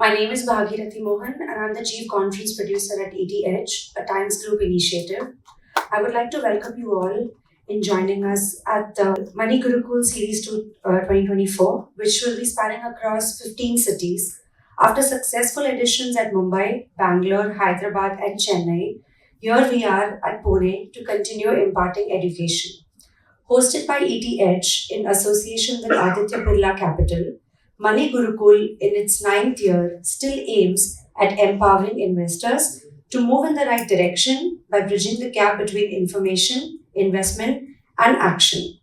My name is Bhagirathi Mohan, and I'm the Chief Conference Producer at ETH, a Times Group initiative. I would like to welcome you all in joining us at the Money Gurukul Series 2024, which will be spanning across 15 cities. After successful editions at Mumbai, Bangalore, Hyderabad, and Chennai, here we are at Pune to continue imparting education. Hosted by ETH in association with Aditya Birla Capital, Money Gurukul, in its ninth year, still aims at empowering investors to move in the right direction by bridging the gap between information, investment, and action.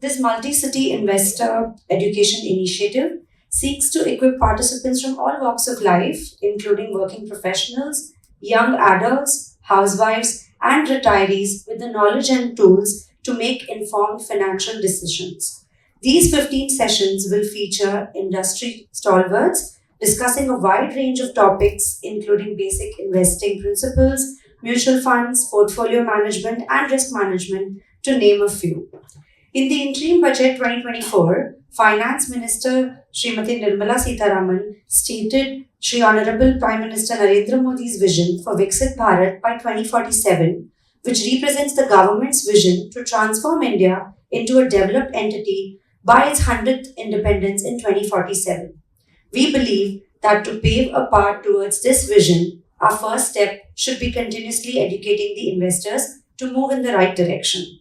This multi city investor education initiative seeks to equip participants from all walks of life, including working professionals, young adults, housewives, and retirees, with the knowledge and tools to make informed financial decisions. These 15 sessions will feature industry stalwarts discussing a wide range of topics, including basic investing principles, mutual funds, portfolio management, and risk management, to name a few. In the interim budget 2024, Finance Minister Srimati Nirmala Sitharaman stated Shri Honorable Prime Minister Narendra Modi's vision for Viksit Bharat by 2047, which represents the government's vision to transform India into a developed entity by its 100th independence in 2047. We believe that to pave a path towards this vision, our first step should be continuously educating the investors to move in the right direction.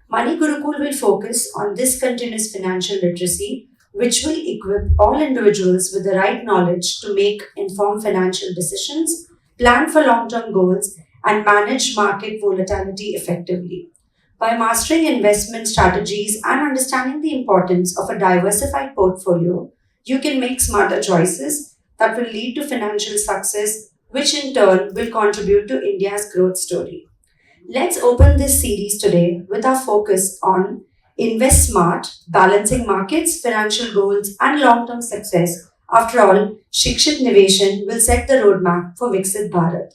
Money Gurukul will focus on this continuous financial literacy, which will equip all individuals with the right knowledge to make informed financial decisions, plan for long-term goals, and manage market volatility effectively. By mastering investment strategies and understanding the importance of a diversified portfolio, you can make smarter choices that will lead to financial success, which in turn will contribute to India's growth story. Let's open this series today with our focus on Invest Smart, balancing markets, financial goals, and long term success. After all, Shikshit Niveshan will set the roadmap for Viksit Bharat.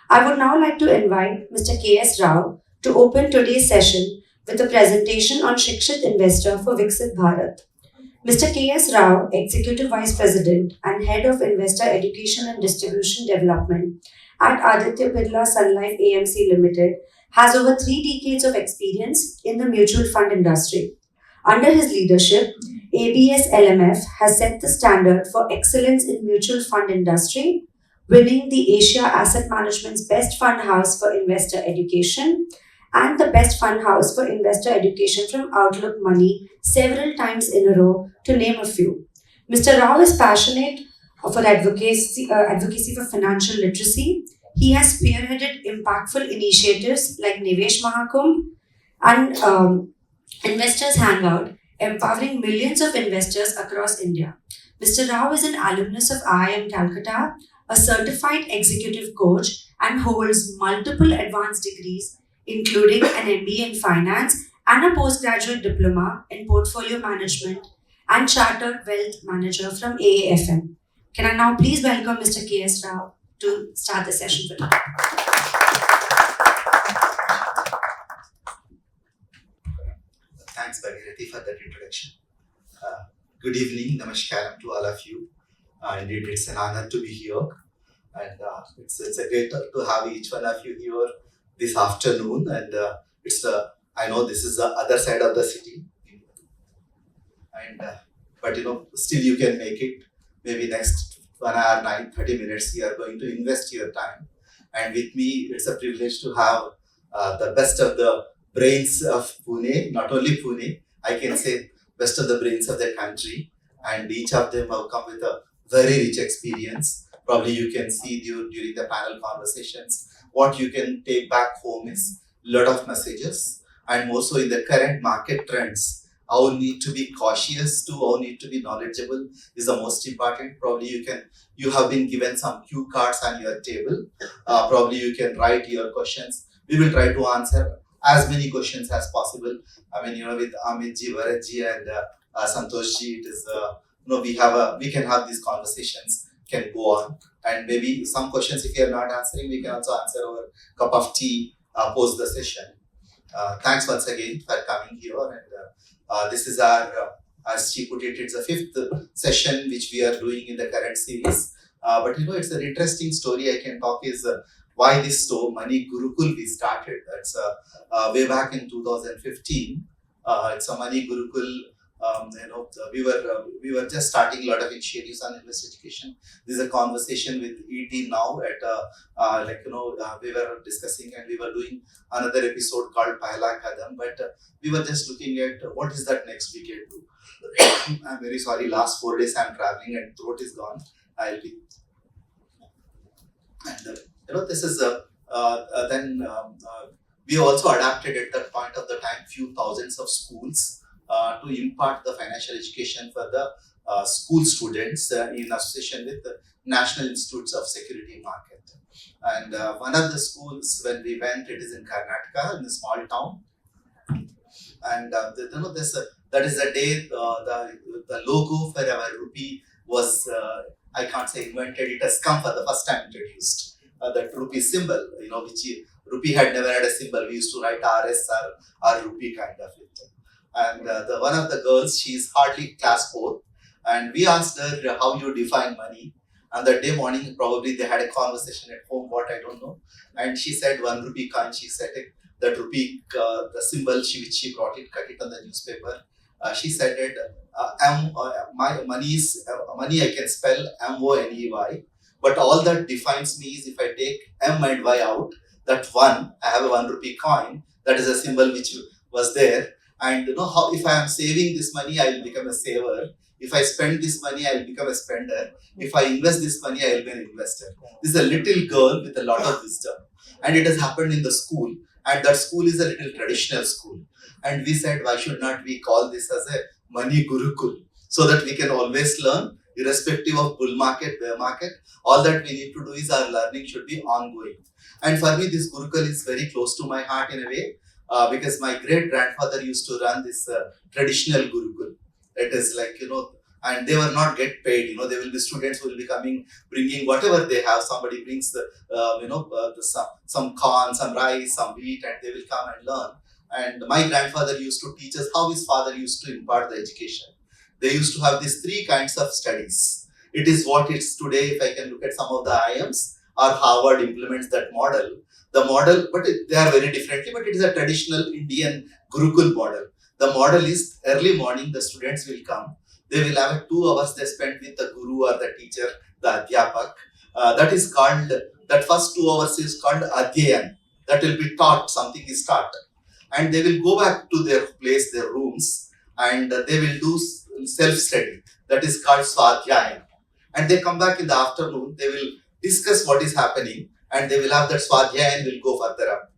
I would now like to invite Mr. K.S. Rao to open today's session with a presentation on Shikshit Investor for Viksit Bharat. Mr. K.S. Rao, Executive Vice President and Head of Investor Education and Distribution Development at Aditya Birla Sun Life AMC Limited, has over 3 decades of experience in the mutual fund industry. Under his leadership, ABS LMF has set the standard for excellence in mutual fund industry, winning the Asia Asset Management's Best Fund House for Investor Education and the Best Fund House for Investor Education from Outlook Money several times in a row, to name a few. Mr. Rao is passionate for advocacy for financial literacy. He has spearheaded impactful initiatives like Nivesh Mahakumbh and Investors Hangout, empowering millions of investors across India. Mr. Rao is an alumnus of IIM Calcutta, a certified executive coach, and holds multiple advanced degrees, including an MBA in finance and a postgraduate diploma in portfolio management and chartered wealth manager from AAFM. Can I now please welcome Mr. K.S. Rao to start the session for today? Thanks, Bhagirathi, for that introduction. Good evening, namaskaram to all of you. Indeed, it's an honor to be here, and it's a great to have each one of you here this afternoon. And I know this is the other side of the city, and but still you can make it. Maybe next 1 hour, 30 minutes, you are going to invest your time. And with me, it's a privilege to have the best of the brains of Pune. Not only Pune, I can say best of the brains of the country. And each of them have come with a very rich experience. Probably you can see during the panel conversations, what you can take back home is a lot of messages. And more so in the current market trends, how need to be cautious to how need to be knowledgeable is the most important. Probably you have been given some cue cards on your table. Probably you can write your questions. We will try to answer as many questions as possible. I mean, with Amit ji, Bharat ji, and Santosh ji, it is we can have these conversations can go on, and maybe some questions if you are not answering, we can also answer over cup of tea post the session. Thanks once again for coming here, and this is our, as she put it, it's the 5th session which we are doing in the current series. But it's an interesting story I can talk is why this store, Money Gurukul, we started. That's way back in 2015. It's a Money Gurukul. We were just starting a lot of initiatives on invest education. This is a conversation with ET now at we were discussing and we were doing another episode called Pahla Kadam, but we were just looking at what is that next we can do. I'm very sorry. Last 4 days I'm traveling and throat is gone. I'll be and this is then we also adapted at that point of the time few thousands of schools to impart the financial education for the school students in association with the National Institutes of Security Market. And one of the schools when we went, it is in Karnataka in a small town. And that is the day the logo for our rupee was I can't say invented. It has come for the first time introduced. That rupee symbol, rupee had never had a symbol. We used to write RS or rupee kind of it. And the one of the girls, she's hardly class 4, and we asked her how you define money. And that day morning, probably they had a conversation at home, what I don't know. And she said 1 rupee coin. She said it, that rupee, the symbol which she brought it, cut it on the newspaper. She said it. My money is money. I can spell MONEY, but all that defines me is if I take M and Y out. That one, I have a 1 rupee coin. That is a symbol which was there. And how if I am saving this money, I will become a saver. If I spend this money, I will become a spender. If I invest this money, I will be an investor. This is a little girl with a lot of wisdom, and it has happened in the school. And that school is a little traditional school. And we said, why should not we call this as a Money Gurukul, so that we can always learn, irrespective of bull market, bear market. All that we need to do is our learning should be ongoing. And for me, this Gurukul is very close to my heart in a way. Because my great grandfather used to run this traditional Gurukul. It is like, and they were not get paid. There will be students who will be coming, bringing whatever they have. Somebody brings some corn, some rice, some wheat, and they will come and learn. And my grandfather used to teach us how his father used to impart the education. They used to have these 3 kinds of studies. It is what it's today. If I can look at some of the IIMs or Harvard implements that model. The model, but they are very differently, but it is a traditional Indian Gurukul model. The model is early morning, the students will come. They will have 2 hours they spend with the guru or the teacher, the adhyapak. That first 2 hours is called adhyayan. That will be taught, something is taught. And they will go back to their place, their rooms, and they will do self-study. That is called swadhyayam. And they come back in the afternoon, they will discuss what is happening. And they will have that swadhyaya and will go further up.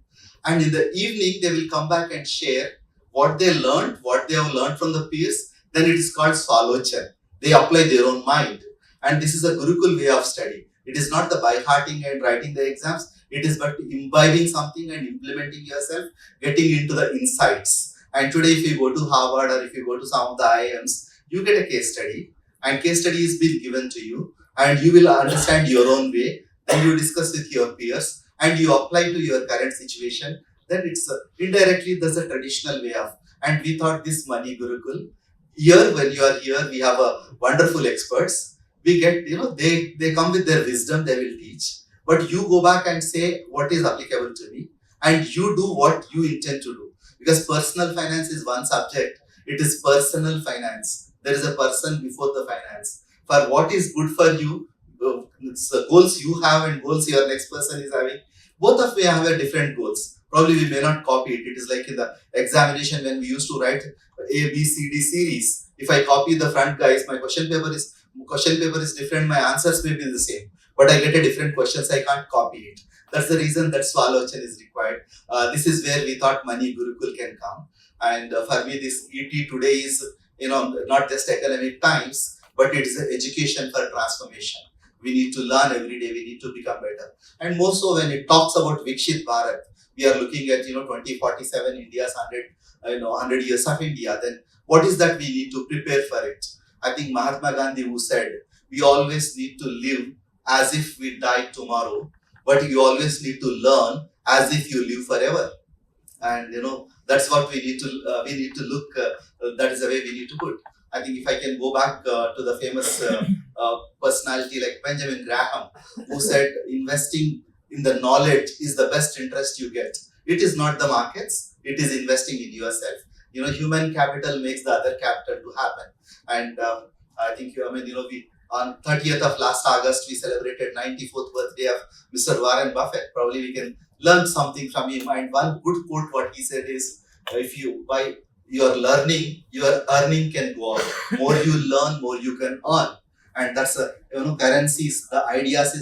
And in the evening, they will come back and share what they learned, what they have learned from the peers. Then it is called swalochan. They apply their own mind. And this is a Gurukul way of study. It is not the by-hearting and writing the exams. It is but imbibing something and implementing yourself, getting into the insights. And today, if you go to Harvard or if you go to some of the IIMs, you get a case study. And case study is being given to you. And you will understand your own way. Then you discuss with your peers and you apply to your current situation. Then it's indirectly there's a traditional way of. And we thought this Money Gurukul. Here, when you are here, we have a wonderful experts. We get, they come with their wisdom, they will teach. But you go back and say what is applicable to me, and you do what you intend to do. Because personal finance is one subject. It is personal finance. There is a person before the finance. For what is good for you, it's goals you have and goals your next person is having. Both of we have a different goals. Probably we may not copy it. It is like in the examination when we used to write A, B, C, D series. If I copy the front guys, my question paper is different. My answers may be the same, but I get a different questions. I can't copy it. That's the reason that swalochan is required. This is where we thought Money Gurukul can come. And for me, this ET today is not just academic times, but it is education for transformation. We need to learn every day. We need to become better. And more so when it talks about Vikshit Bharat, we are looking at 2047 India's 100 years of India. Then what is that we need to prepare for it? I think Mahatma Gandhi who said we always need to live as if we die tomorrow, but you always need to learn as if you live forever. And that's what we need to look. That is the way we need to put. I think if I can go back to the famous personality like Benjamin Graham, who said investing in the knowledge is the best interest you get. It is not the markets, it is investing in yourself. Human capital makes the other capital to happen. And I think, we on 30th of last August, we celebrated 94th birthday of Mr. Warren Buffett. Probably we can learn something from him. And one good quote, what he said is, if you, by your learning, your earning can go up. More you learn, more you can earn. And that's currencies, the ideas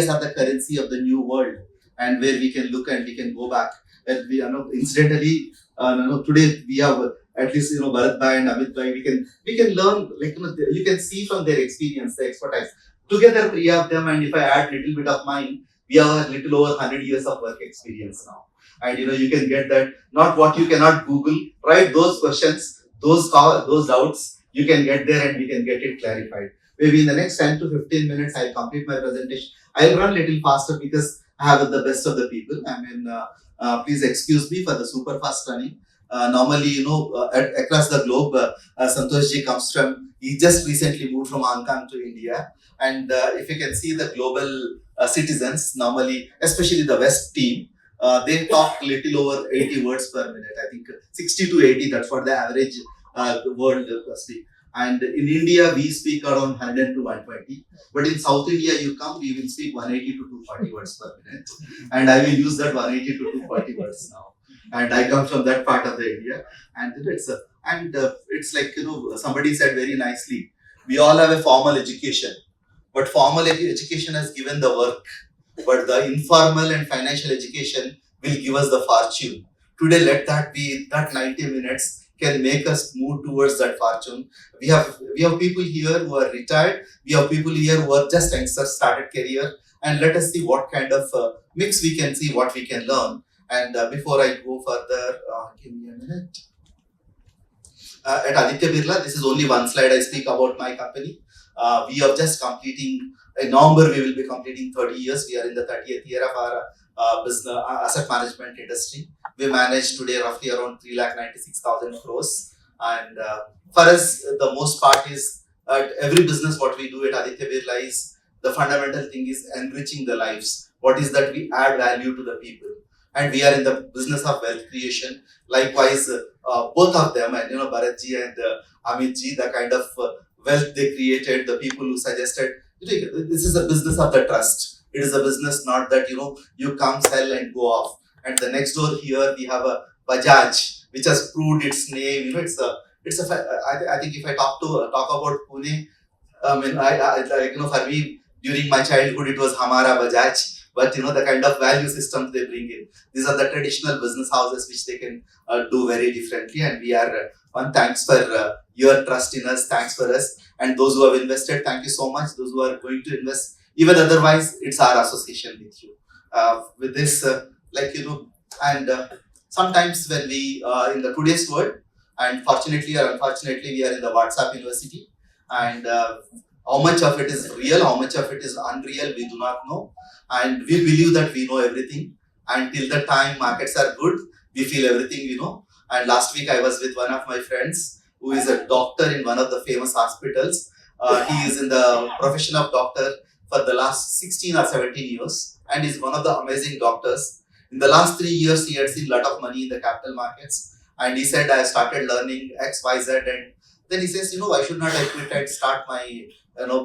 are the currency of the new world, and where we can look and we can go back. And we, incidentally, today we have at least Bharat Bhai and Amit Bhai. We can learn, like you can see from their experience, the expertise. Together, three of them, and if I add little bit of mine, we have a little over 100 years of work experience now. And you can get that. Not what you cannot Google. Write those questions, those doubts. You can get there and we can get it clarified. Maybe in the next 10 to 15 minutes, I'll complete my presentation. I'll run a little faster because I have the best of the people. Please excuse me for the super fast running. Normally, across the globe, Santosh ji comes from, he just recently moved from Hong Kong to India. And if you can see the global citizens, normally, especially the West team, they talk little over 80 words per minute. I think 60 to 80, that's what the average world speak. And in India, we speak around 100 to 120. But in South India, you come, we will speak 180 to 240 words per minute. And I will use that 180 to 240 words now. And I come from that part of the India. And it's like, somebody said very nicely, we all have a formal education. But formal education has given the work. But the informal and financial education will give us the fortune. Today, let that be, that 90 minutes can make us move towards that fortune. We have people here who are retired. We have people here who are just started career. And let us see what kind of mix we can see, what we can learn. And before I go further, give me a minute. At Aditya Birla, this is only one slide I speak about my company. We are just completing, in November we will be completing 30 years. We are in the 30th year of our business asset management industry. We manage today roughly around 3,96,000 crores. And for us, the most part is every business what we do at Aditya Birla is the fundamental thing is enriching the lives. What is that we add value to the people. And we are in the business of wealth creation. Likewise, both of them, and Bharatji and Amitji, the kind of wealth they created, the people who suggested, this is a business of the trust. It is a business not that, you come, sell and go off. And the next door here, we have a Bajaj, which has proved its name. I think if I talk about Pune, for me, during my childhood, it was Hamara Bajaj. But the kind of value systems they bring in, these are the traditional business houses which they can do very differently. And we are thanks for your trust in us, thanks for us, and those who have invested, thank you so much. Those who are going to invest, even otherwise, it's our association with you. With this, sometimes when we in the today's world, and fortunately or unfortunately, we are in the WhatsApp university, and how much of it is real, how much of it is unreal, we do not know. And we believe that we know everything. Until the time markets are good, we feel everything we know. And last week I was with one of my friends who is a doctor in one of the famous hospitals. He is in the profession of doctor for the last 16 or 17 years and is one of the amazing doctors. In the last 3 years, he had seen a lot of money in the capital markets. And he said, I started learning X, Y, Z. And then he says, why should not I quit and start my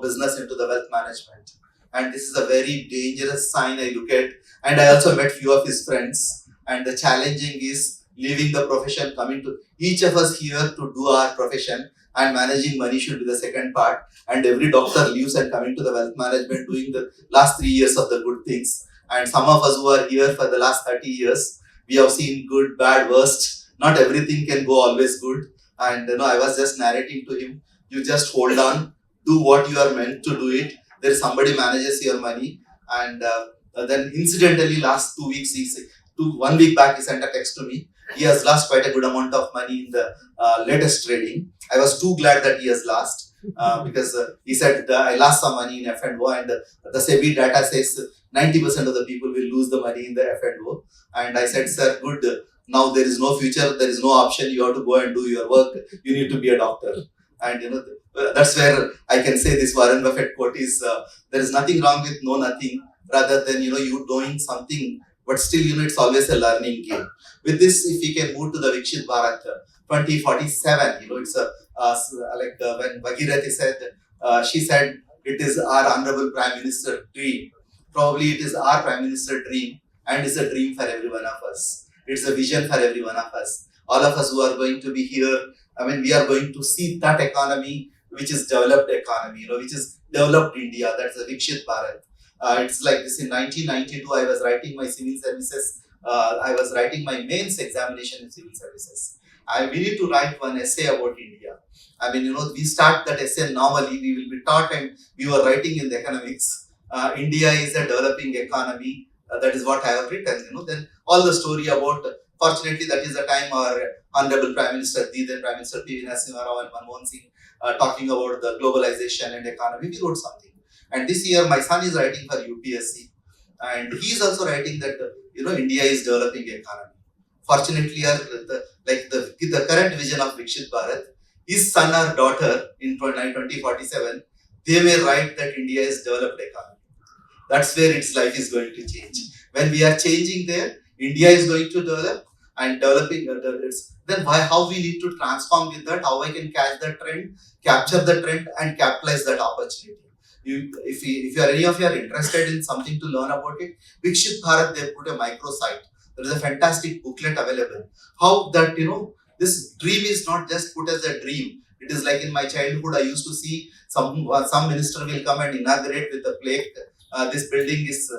business into the wealth management? And this is a very dangerous sign I look at. And I also met few of his friends. And the challenging is leaving the profession, coming to each of us here to do our profession, and managing money should be the second part. And every doctor leaves and coming to the wealth management, doing the last 3 years of the good things. And some of us who are here for the last 30 years, we have seen good, bad, worst. Not everything can go always good. And I was just narrating to him, you just hold on, do what you are meant to do it. There is somebody manages your money. And then incidentally, last 2 weeks, 1 week back, he sent a text to me. He has lost quite a good amount of money in the latest trading. I was too glad that he has lost because he said, I lost some money in F&O, and the SEBI data says 90% of the people will lose the money in the F&O. And I said, sir, good. Now there is no future, there is no option. You have to go and do your work. You need to be a doctor. And That's where I can say this Warren Buffett quote is there is nothing wrong with know nothing rather than you doing something, but still it's always a learning game. With this, if we can move to the Vikshit Bharat 2047, it's a like when Bhagirathi said, she said it is our honorable Prime Minister dream. Probably it is our Prime Minister dream, and it's a dream for every one of us. It's a vision for every one of us. All of us who are going to be here, I mean, we are going to see that economy which is developed economy, which is developed India. That's the Vikshit Bharat. It's like this in 1992. I was writing my civil services. I was writing my mains examination in civil services. We need to write one essay about India. I mean, we start that essay normally. We will be taught, and we were writing in the economics. India is a developing economy. That is what I have written. Then all the story about. Fortunately, that is the time our Honorable Prime Minister, the then Prime Minister P.V. Narasimha Rao and Manmohan Singh talking about the globalization and economy. We wrote something. And this year, my son is writing for UPSC, and he is also writing that India is developing economy. Fortunately, the current vision of Vikshit Bharat, his son or daughter in 2047, they may write that India is developed economy. That's where its life is going to change. When we are changing there, India is going to develop and developing. Then how we need to transform with that? How I can catch the trend, capture the trend, and capitalize that opportunity. If any of you are interested in something to learn about it, Vikshit Bharat, they put a microsite. There is a fantastic booklet available. How that this dream is not just put as a dream. It is like in my childhood, I used to see some minister will come and inaugurate with a plaque. This building is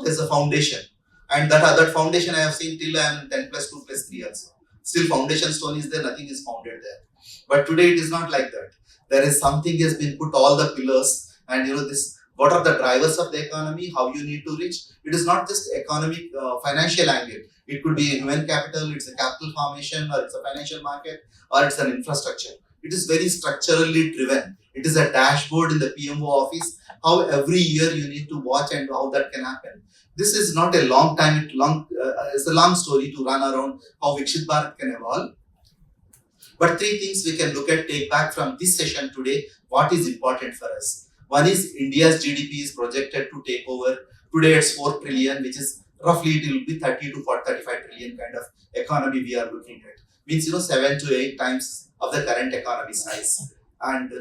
there's a foundation, and that foundation I have seen till I am 10 plus 2 plus 3 also. Still foundation stone is there, nothing is founded there. But today it is not like that. There is something has been put all the pillars, and this what are the drivers of the economy, how you need to reach. It is not just economic financial angle. It could be human capital, it's a capital formation, or it's a financial market, or it's an infrastructure. It is very structurally driven. It is a dashboard in the PMO office, how every year you need to watch and how that can happen. This is not a long time, it's a long story to run around how Vikshit Bharat can evolve. But three things we can take back from this session today, what is important for us. One is India's GDP is projected to take over. Today it's 4 trillion, which is roughly it will be 30 to 35 trillion kind of economy we are looking at. Means 7 to 8 times of the current economy size. And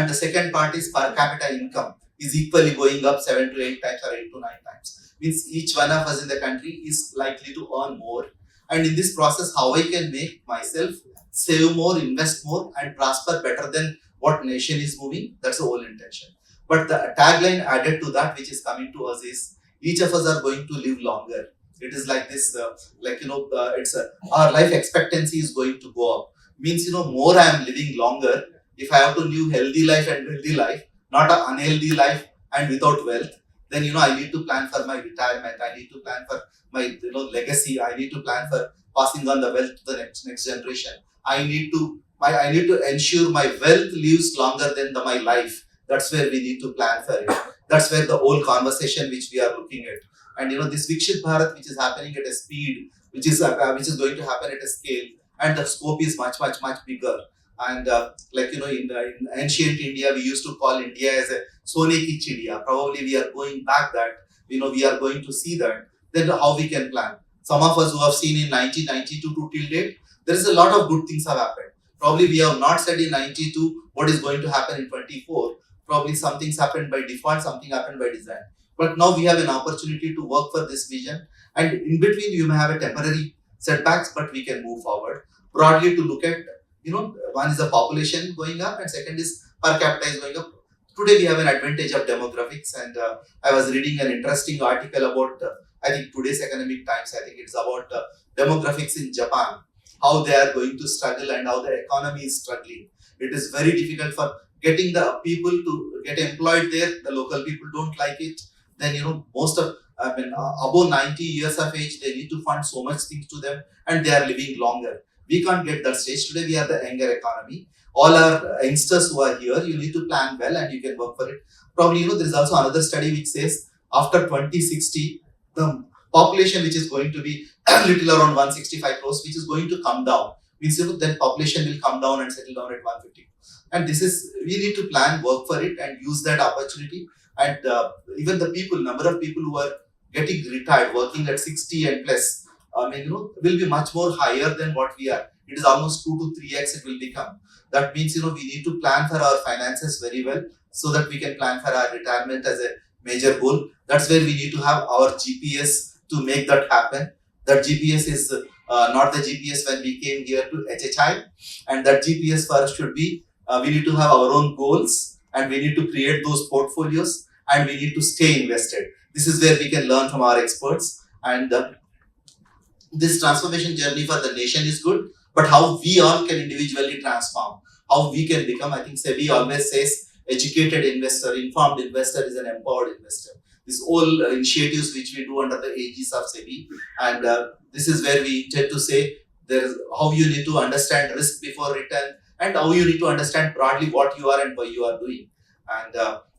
the second part is per capita income is equally going up 7 to 8 times or 8 to 9 times. Means each one of us in the country is likely to earn more. And in this process, how I can make myself save more, invest more, and prosper better than what nation is moving, that's the whole intention. But the tagline added to that, which is coming to us, is each of us are going to live longer. It is like this, our life expectancy is going to go up. Means more I am living longer. If I have to live healthy life and healthy life, not an unhealthy life and without wealth, then I need to plan for my retirement. I need to plan for my legacy. I need to plan for passing on the wealth to the next generation. I need to ensure my wealth lives longer than my life. That's where we need to plan for it. That's where the whole conversation which we are looking at. And this Vikshit Bharat, which is happening at a speed, which is going to happen at a scale, and the scope is much bigger. And in ancient India, we used to call India as a Sone ki chidiya. Probably we are going back that. We are going to see that. Then how we can plan. Some of us who have seen in 1992 to till date, there is a lot of good things have happened. Probably we have not said in 92 what is going to happen in 24. Probably some things happened by default, something happened by design. But now we have an opportunity to work for this vision. And in between, you may have a temporary setbacks, but we can move forward. Broadly to look at, one is the population going up and second is per capita is going up. Today we have an advantage of demographics, and I was reading an interesting article about, I think today's Economic Times, I think it's about demographics in Japan, how they are going to struggle and how the economy is struggling. It is very difficult for getting the people to get employed there. The local people don't like it. Then, most of, above 90 years of age, they need to fund so much things to them and they are living longer. We can't get that stage. Today, we are the younger economy. All our youngsters who are here, you need to plan well and you can work for it. Probably, there is also another study which says after 2060, the population which is going to be little around 165 crores, which is going to come down. Means, then population will come down and settle down at 150. And this is, we need to plan, work for it, and use that opportunity. And even the number of people who are getting retired, working at 60 and plus, will be much more higher than what we are. It is almost 2 to 3x it will become. That means, we need to plan for our finances very well so that we can plan for our retirement as a major goal. That's where we need to have our GPS to make that happen. That GPS is not the GPS when we came here to HHI, and that GPS for us should be, we need to have our own goals, and we need to create those portfolios, and we need to stay invested. This is where we can learn from our experts. And this transformation journey for the nation is good, but how we all can individually transform, how we can become, I think SEBI always says, educated investor, informed investor is an empowered investor. These all initiatives which we do under the aegis of SEBI, and this is where we intend to say there is how you need to understand risk before return, and how you need to understand broadly what you are and why you are doing. And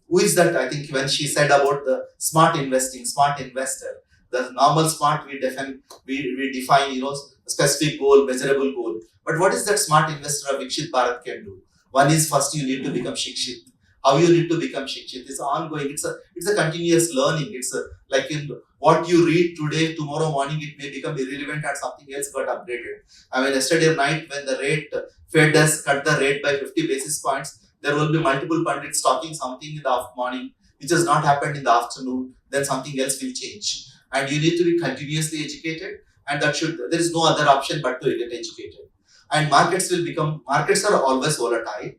who is that? I think when she said about the smart investing, smart investor, the normal smart we define, specific goal, measurable goal. But what is that smart investor of Vikshit Bharat can do? One is, first you need to become Shikshit. How you need to become Shikshit is ongoing. It's a continuous learning. It's like in what you read today, tomorrow morning it may become irrelevant and something else got updated. Yesterday night when the Fed has cut the rate by 50 basis points, there will be multiple pundits talking something in the morning which has not happened in the afternoon. Then something else will change, and you need to be continuously educated. And there is no other option but to get educated. And markets are always volatile,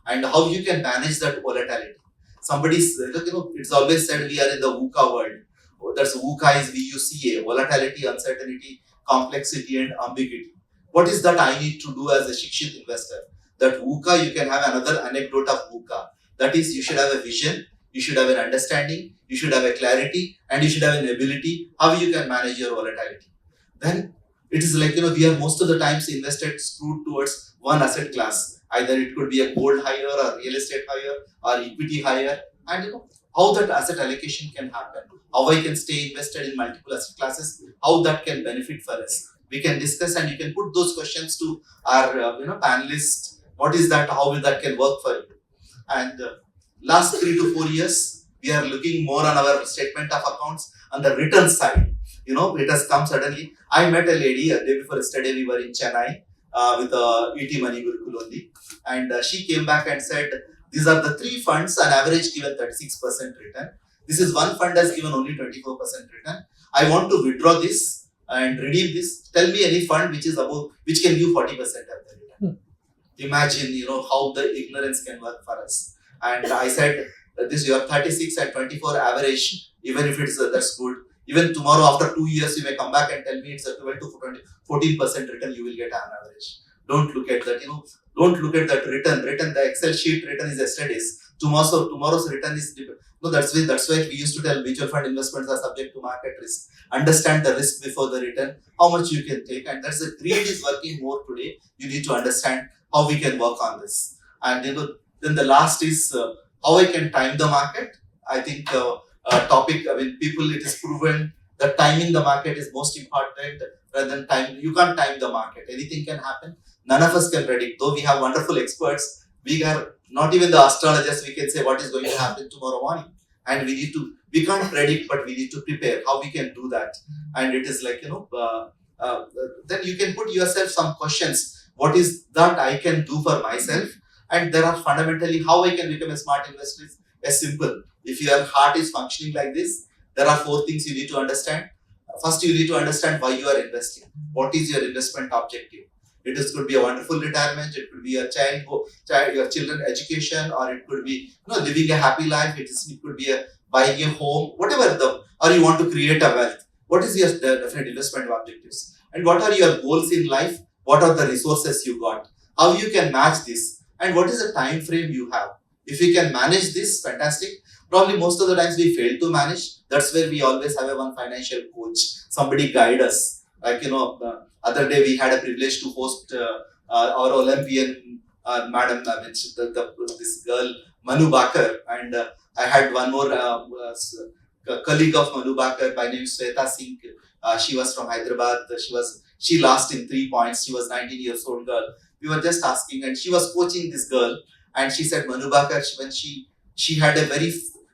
and how you can manage that volatility. It's always said we are in the VUCA world. That's VUCA is VUCA, volatility, uncertainty, complexity, and ambiguity. What is that I need to do as a Shikshit investor? That VUCA, you can have another anecdote of VUCA. That is, you should have a vision, you should have an understanding, you should have a clarity, and you should have an ability how you can manage your volatility. Then it is like, we are most of the times invested screwed towards one asset class. Either it could be a gold higher or real estate higher or equity higher. And how that asset allocation can happen, how I can stay invested in multiple asset classes, how that can benefit for us. We can discuss, and you can put those questions to our panelists. What is that? How will that can work for you? And last 3 to 4 years, we are looking more on our statement of accounts on the return side. It has come suddenly. I met a lady a day before yesterday. We were in Chennai with ET Money Gurukul only, and she came back and said, these are the 3 funds on average given 36% return. This is one fund has given only 24% return. I want to withdraw this and redeem this. Tell me any fund which can give 40% of the return. Imagine, how the ignorance can work for us. And I said, this your 36 and 24 average, even if it's that's good. Even tomorrow, after 2 years, you may come back and tell me it's a 12 to 14% return you will get on average. Don't look at that, don't look at that return. The Excel sheet return is yesterday's. Tomorrow's return is different. No, that's why we used to tell mutual fund investments are subject to market risk. Understand the risk before the return, how much you can take. And that's the greed is working more today. You need to understand how we can work on this. And then the last is how I can time the market. I think topic, people, it is proven that timing the market is most important rather than time. You can't time the market. Anything can happen. None of us can predict. Though we have wonderful experts, we are not even the astrologers. We can say what is going to happen tomorrow morning. And we can't predict, but we need to prepare. How we can do that? And it is like, then you can put yourself some questions. What is that I can do for myself? And there are fundamentally how I can become a smart investor is simple. If your heart is functioning like this, there are 4 things you need to understand. First, you need to understand why you are investing. What is your investment objective? Could be a wonderful retirement. It could be your your children education, or it could be living a happy life. It could be buying a home, whatever or you want to create a wealth. What is your definite investment objectives? And what are your goals in life? What are the resources you got? How you can match this? And what is the time frame you have? If you can manage this, fantastic. Probably most of the times we fail to manage. That's where we always have one financial coach, somebody guide us. Like, the other day we had a privilege to host our Olympian madam, this girl, Manu Bakar. And I had one more colleague of Manu Bakar by name Sweta Singh. She was from Hyderabad. She lost in 3 points. She was 19 years old girl. We were just asking, and she was coaching this girl. And she said Manu Bakar, when she had a very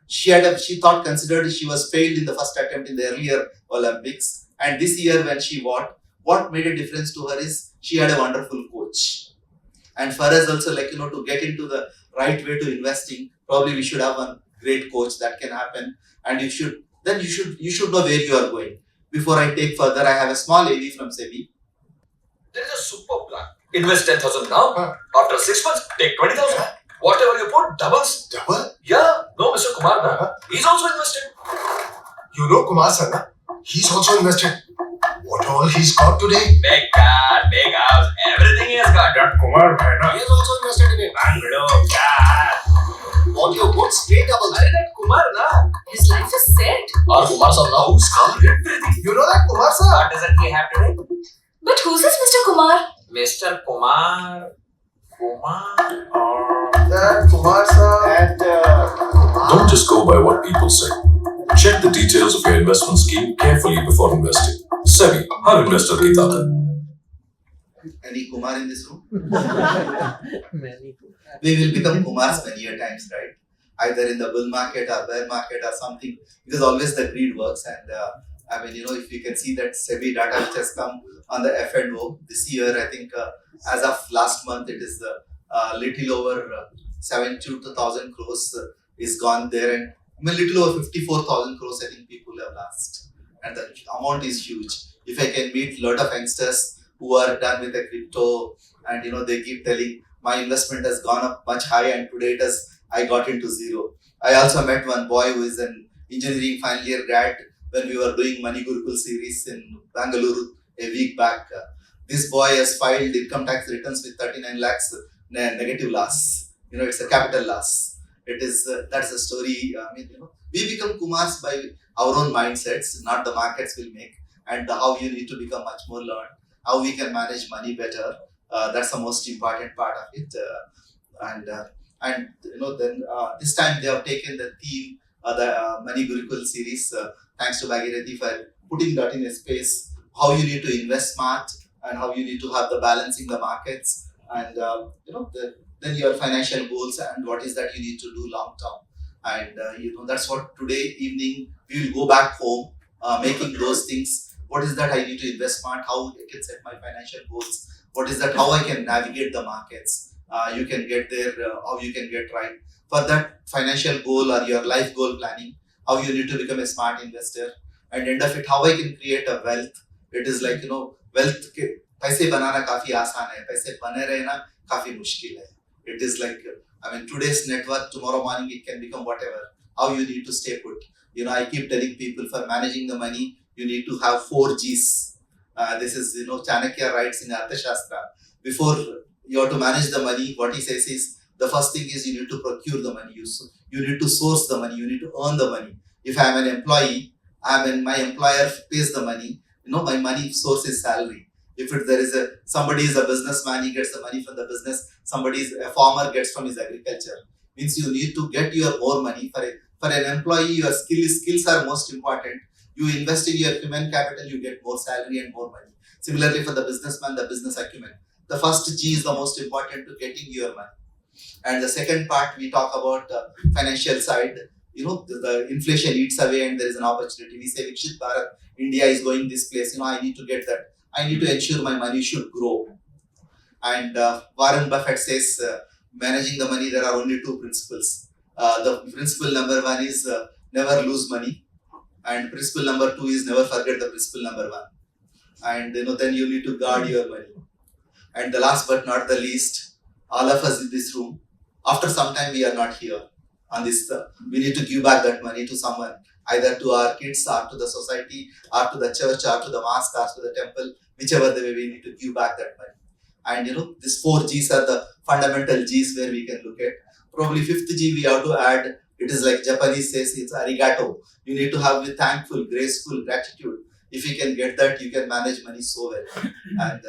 she thought considered she was failed in the first attempt in the earlier Olympics, and this year when she won, what made a difference to her is she had a wonderful coach. And for us also, like to get into the right way to investing, probably we should have one great coach that can happen. And you should know where you are going. Before I take further, I have a small AV from SEBI. There is a super plan. Invest 10,000 now. After 6 months, take 20,000. Whatever you put, doubles. Double? Yeah. No, Mr. Kumar, na? He's also invested. You know Kumar sir, na? He's also invested. What all he's got today? Big car, big house, everything he has got. That Kumar bhai na? He has also invested in it. Man, below, car. All your goods, straight doubles. Arey, that Kumar, na? His life is set. Or Kumar sir, now who's car? Everything. You know that Kumar sir? What doesn't he have today? But who's this Mr. Kumar? Mr. Kumar. Kumar. That Kumar sir. Don't just go by what people say. Check the details of your investment scheme carefully before investing. SEBI, her investor की ताकत. Any Kumar in this room? We will become Kumars many a times, right? Either in the bull market or bear market or something, because always the greed works. And if you can see that SEBI data which has come on the F&O this year, I think as of last month, it is little over 72,000 crores is gone there, and little over 54,000 crores I think people have lost, and the amount is huge. If I can meet a lot of youngsters who are done with the crypto, and they keep telling my investment has gone up much high, and today I got into zero. I also met one boy who is an engineering final year grad when we were doing Mani Gurukul series in Bangalore a week back. This boy has filed income tax returns with 39 lakhs negative loss. It's a capital loss. It is that's the story. We become Kumars by our own mindsets, not the markets will make, and how you need to become much more learned, how we can manage money better. That's the most important part of it. Then this time they have taken the theme, the Mani Gurukul series. Thanks to Bhagirathi for putting that in a space. How you need to invest smart, and how you need to have the balancing the markets, and then your financial goals, and what is that you need to do long term. And that's what today evening we will go back home, making those things. What is that I need to invest smart? How I can set my financial goals? What is that? How I can navigate the markets? You can get there. How you can get right for that financial goal or your life goal planning. How you need to become a smart investor, and end of it, how I can create a wealth. It is like wealth. पैसे बनाना काफी आसान है, पैसे बने रहना काफी मुश्किल है. It is like today's net worth, tomorrow morning it can become whatever. How you need to stay put. I keep telling people, for managing the money, you need to have 4 G's. This is Chanakya writes in Arthashastra. Before you have to manage the money, what he says is the first thing is you need to procure the money. You need to source the money. You need to earn the money. If I am an employee, my employer pays the money. My money source is salary. If somebody is a businessman, he gets the money from the business. A farmer gets from his agriculture. Means you need to get your more money. For an employee, your skills are most important. You invest in your human capital, you get more salary and more money. Similarly, for the businessman, the business acumen. The first G is the most important to getting your money. And the second part, we talk about financial side. The inflation eats away and there is an opportunity. We say, Vikshit Bharat, India is going this place. I need to get that. I need to ensure my money should grow. And Warren Buffett says, managing the money, there are only 2 principles. The principle number 1 is never lose money. And principle number 2 is never forget the principle number 1. And then you need to guard your money. And the last but not the least, all of us in this room, after some time we are not here on this. We need to give back that money to someone, either to our kids or to the society or to the church or to the mosque or to the temple, whichever the way we need to give back that money. And these 4 G's are the fundamental G's where we can look at. Probably 5th G we have to add. It is like Japanese says, it's arigato. You need to have the thankful, graceful, gratitude. If you can get that, you can manage money so well. And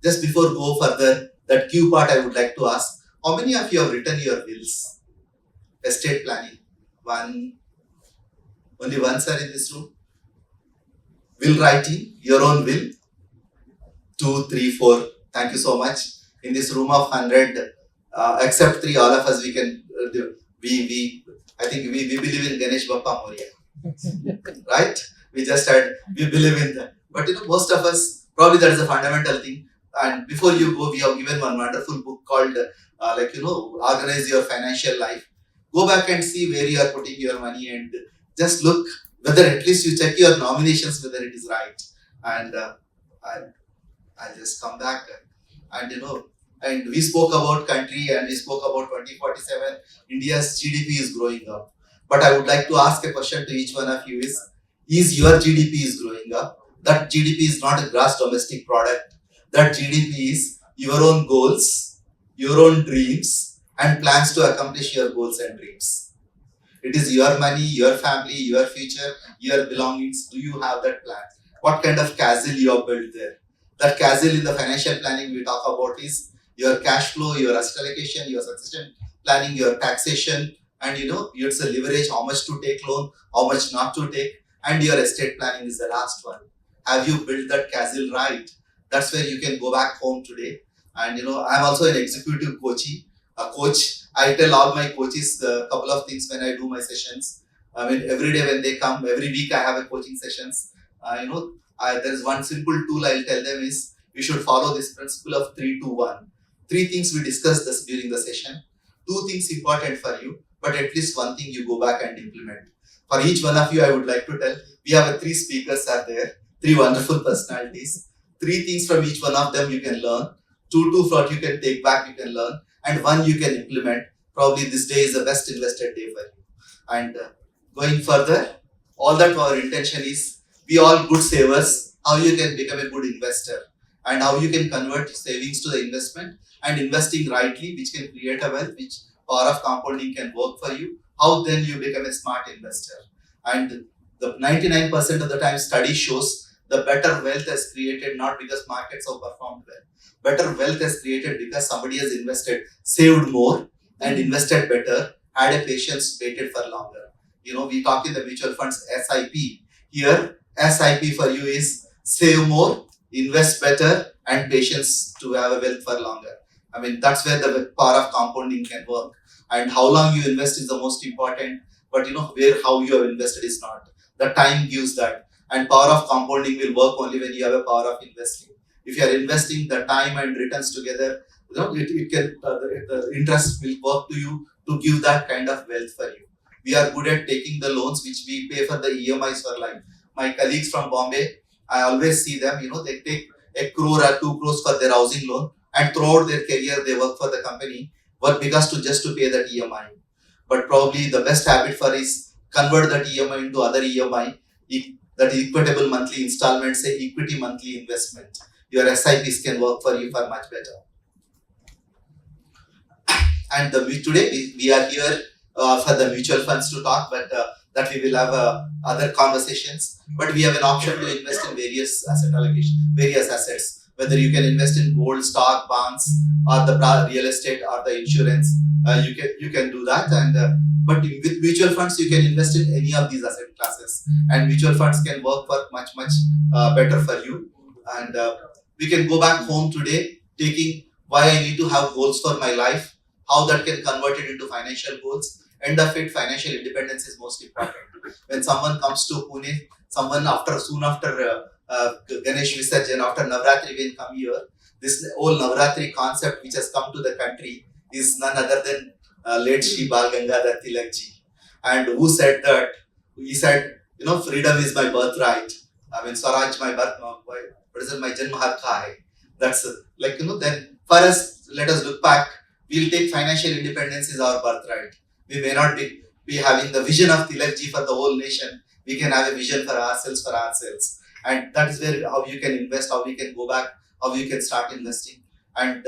just before go further, that Q part I would like to ask, how many of you have written your wills? Estate planning. Only one sir in this room. Will writing, your own will. 2, 3, 4. Thank you so much. In this room of 100, except three, all of us we can we I think we believe in Ganesh Bappa Moria, right? We believe in that. But most of us probably that is a fundamental thing. And before you go, we have given one wonderful book called Organize Your Financial Life. Go back and see where you are putting your money and just look whether at least you check your nominations whether it is right. And I'll just come back and and we spoke about country and we spoke about 2047. India's GDP is growing up. But I would like to ask a question to each one of you is your GDP is growing up? That GDP is not a gross domestic product. That GDP is your own goals, your own dreams, and plans to accomplish your goals and dreams. It is your money, your family, your future, your belongings. Do you have that plan? What kind of castle you have built there? That castle in the financial planning we talk about is your cash flow, your asset allocation, your succession planning, your taxation, and it's a leverage, how much to take loan, how much not to take, and your estate planning is the last one. Have you built that castle right? That's where you can go back home today. And I'm also an executive a coach. I tell all my coaches a couple of things when I do my sessions. I mean, every day when they come, every week I have a coaching sessions. There is one simple tool I'll tell them is you should follow this principle of 3-2-1. Three things we discussed this during the session. Two things important for you, but at least one thing you go back and implement. For each one of you, I would like to tell, we have three speakers are there, three wonderful personalities. Three things from each one of them you can learn. Two what you can take back, you can learn. And one you can implement. Probably this day is the best invested day for you. And going further, all that our intention is, be all good savers, how you can become a good investor and how you can convert savings to the investment and investing rightly, which can create a wealth, which power of compounding can work for you. How then you become a smart investor. And the 99% of the time study shows the better wealth is created not because markets have performed well. Better wealth is created because somebody has invested, saved more and invested better, had a patience, waited for longer. We talk in the mutual funds SIP. Here, SIP for you is save more, invest better, and patience to have a wealth for longer. I mean, that's where the power of compounding can work. And how long you invest is the most important, but how you have invested is not. The time gives that. And power of compounding will work only when you have a power of investing. If you are investing the time and returns together, it can the interest will work to you to give that kind of wealth for you. We are good at taking the loans which we pay for the EMIs for life. My colleagues from Bombay, I always see them, they take 1 crore or 2 crores for their housing loan and throughout their career they work for the company, but because just to pay that EMI. But probably the best habit for is convert that EMI into other EMI, that equitable monthly installment, say equity monthly investment. Your SIPs can work for you for much better. And today we are here for the mutual funds to talk, but that we will have other conversations. But we have an option to invest in various asset allocation, various assets. Whether you can invest in gold, stock, bonds, or the real estate, or the insurance, you can do that. And but with mutual funds, you can invest in any of these asset classes, and mutual funds can work for much better for you. And we can go back home today, taking why I need to have goals for my life, how that can convert it into financial goals. End of it, financial independence is most important. When someone comes to Pune, someone soon after Ganesh Visarjan, after Navratri will come here, this whole Navratri concept which has come to the country is none other than late Shri Bal Gangadhar Tilak ji. And who said that? He said, freedom is my birthright. I mean, Swaraj, my birth, my Janma Hakka hai. That's then for us, let us look back. We'll take financial independence is our birthright. We may not be having the vision of Tilak ji for the whole nation. We can have a vision for ourselves. And that is where how you can invest, how we can go back, how you can start investing. And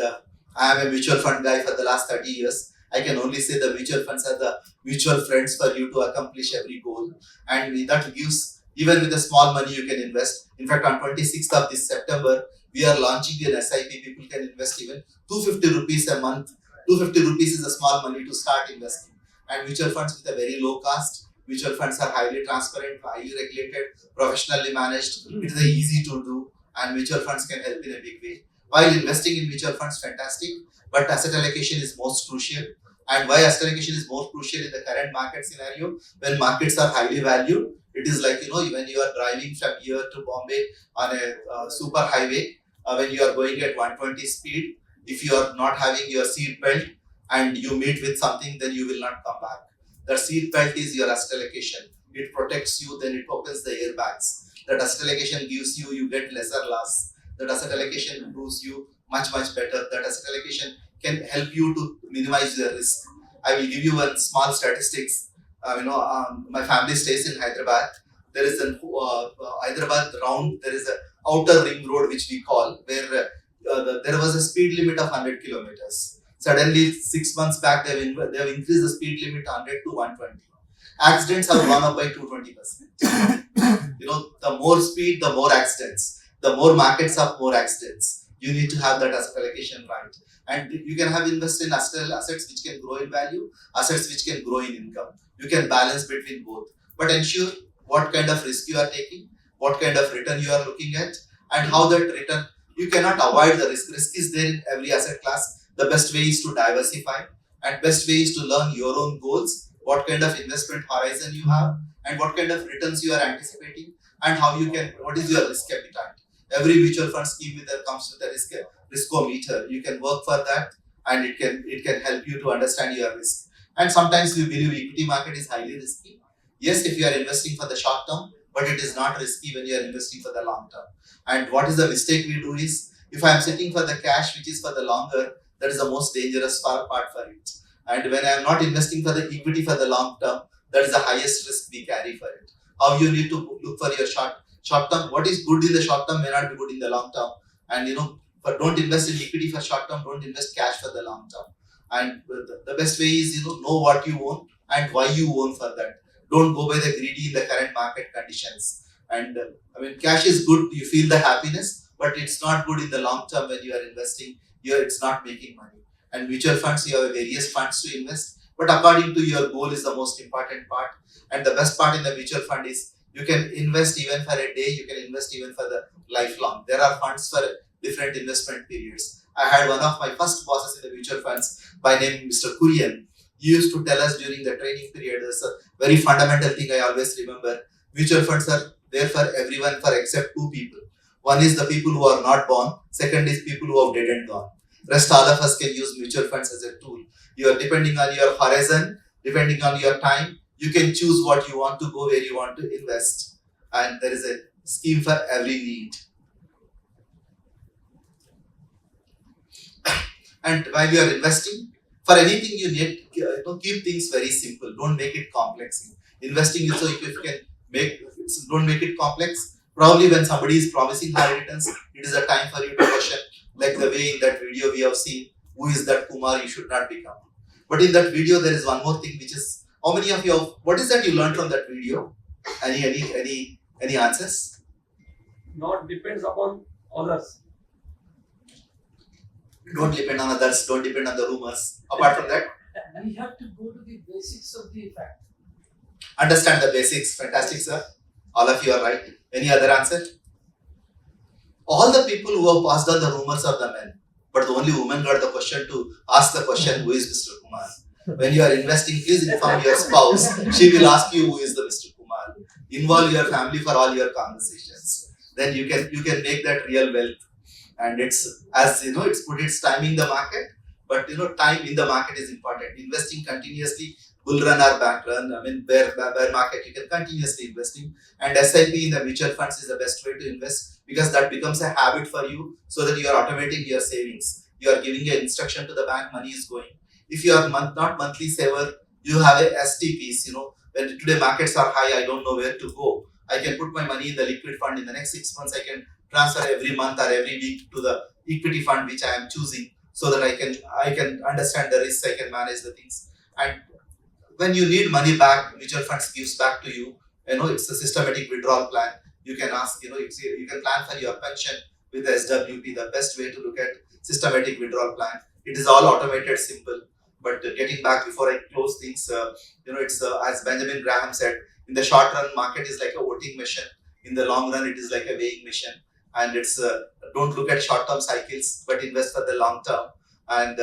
I am a mutual fund guy for the last 30 years. I can only say the mutual funds are the mutual friends for you to accomplish every goal. And that gives, even with the small money you can invest. In fact, on 26th of this September, we are launching an SIP. People can invest even 250 rupees a month. 250 rupees is a small money to start investing. And mutual funds with a very low cost. Mutual funds are highly transparent, highly regulated, professionally managed. It is easy to do, and mutual funds can help in a big way. While investing in mutual funds, fantastic. but asset allocation is most crucial. And why asset allocation is more crucial in the current market scenario? When markets are highly valued, it is like, when you are driving from here to Bombay on a super highway, when you are going at 120 speed, if you are not having your seat belt and you meet with something, then you will not come back. The seat belt is your asset allocation. It protects you, then it opens the airbags. The asset allocation gives you, you get lesser loss. The asset allocation improves you much better. That asset allocation can help you to minimize your risk. I will give you one small statistics. My family stays in Hyderabad. There is an Hyderabad round. There is a outer ring road which we call, where there was a speed limit of 100 kilometers. Suddenly, 6 months back, they have increased the speed limit 100 to 120. Accidents have gone up by 220%. The more speed, the more accidents. The more markets have more accidents. You need to have that asset allocation right. And you can have invest in assets which can grow in value, assets which can grow in income. You can balance between both. But ensure what kind of risk you are taking, what kind of return you are looking at, and how that return, you cannot avoid the risk. Risk is there in every asset class. The best way is to diversify, and best way is to learn your own goals, what kind of investment horizon you have, and what kind of returns you are anticipating, and what is your risk appetite. Every mutual fund scheme comes with a riskometer. You can work for that, and it can help you to understand your risk. And sometimes we believe equity market is highly risky. Yes, if you are investing for the short term, but it is not risky when you are investing for the long term. And what is the mistake we do is, if I am sitting for the cash which is for the longer, that is the most dangerous part for it. And when I am not investing for the equity for the long term, that is the highest risk we carry for it. How you need to look for your short term. What is good in the short term may not be good in the long term. And but don't invest in equity for short term. Don't invest cash for the long term. And the best way is know what you own and why you own for that. Don't go by the greedy in the current market conditions. And cash is good. You feel the happiness, but it's not good in the long term when you are investing. Here, it's not making money. And mutual funds, you have various funds to invest, but according to your goal is the most important part. And the best part in the mutual fund is you can invest even for a day. You can invest even for the lifelong. There are funds for different investment periods. I had one of my first bosses in the mutual funds by name Mr. Kurian. He used to tell us during the training period, there's a very fundamental thing I always remember. Mutual funds are there for everyone except two people. One is the people who are not born. Second is people who have dead and gone. Rest all of us can use mutual funds as a tool. You are depending on your horizon, depending on your time. You can choose what you want to go, where you want to invest. And there is a scheme for every need. And while you are investing, for anything you need, keep things very simple. Don't make it complex. Investing is so if you can don't make it complex. Probably when somebody is promising high returns, it is a time for you to question, like the way in that video we have seen, who is that Kumar you should not become. But in that video, there is one more thing, which is, how many of you what is that you learned from that video? Any answers? Not depends upon others. Don't depend on others, don't depend on the rumors. Apart from that, We have to go to the basics of the fact. understand the basics. Fantastic, sir. All of you are right. Any other answer? All the people who have passed on the rumors are the men, but the only woman got the question to ask the question, who is Mr. Kumar? When you are investing, please inform your spouse. She will ask you, who is the Mr. Kumar? Involve your family for all your conversations. Then you can make that real wealth. And it's, as it's put its timing in the market, but time in the market is important. Investing continuously, bull run or bank run, bear market, you can continuously investing. And SIP in the mutual funds is the best way to invest, because that becomes a habit for you, so that you are automating your savings. You are giving an instruction to the bank, money is going. If you are not monthly saver, you have a STPs, when today markets are high, I don't know where to go. I can put my money in the liquid fund. In the next 6 months, I can transfer every month or every week to the equity fund which I am choosing, so that I can understand the risks, I can manage the things. And when you need money back, mutual funds gives back to you. It's a systematic withdrawal plan. You can ask, you can plan for your pension with the SWP. The best way to look at systematic withdrawal plan. It is all automated, simple. But getting back before I close things, it's as Benjamin Graham said, in the short run, market is like a voting machine. In the long run, it is like a weighing machine. And it's don't look at short-term cycles, but invest for the long term. and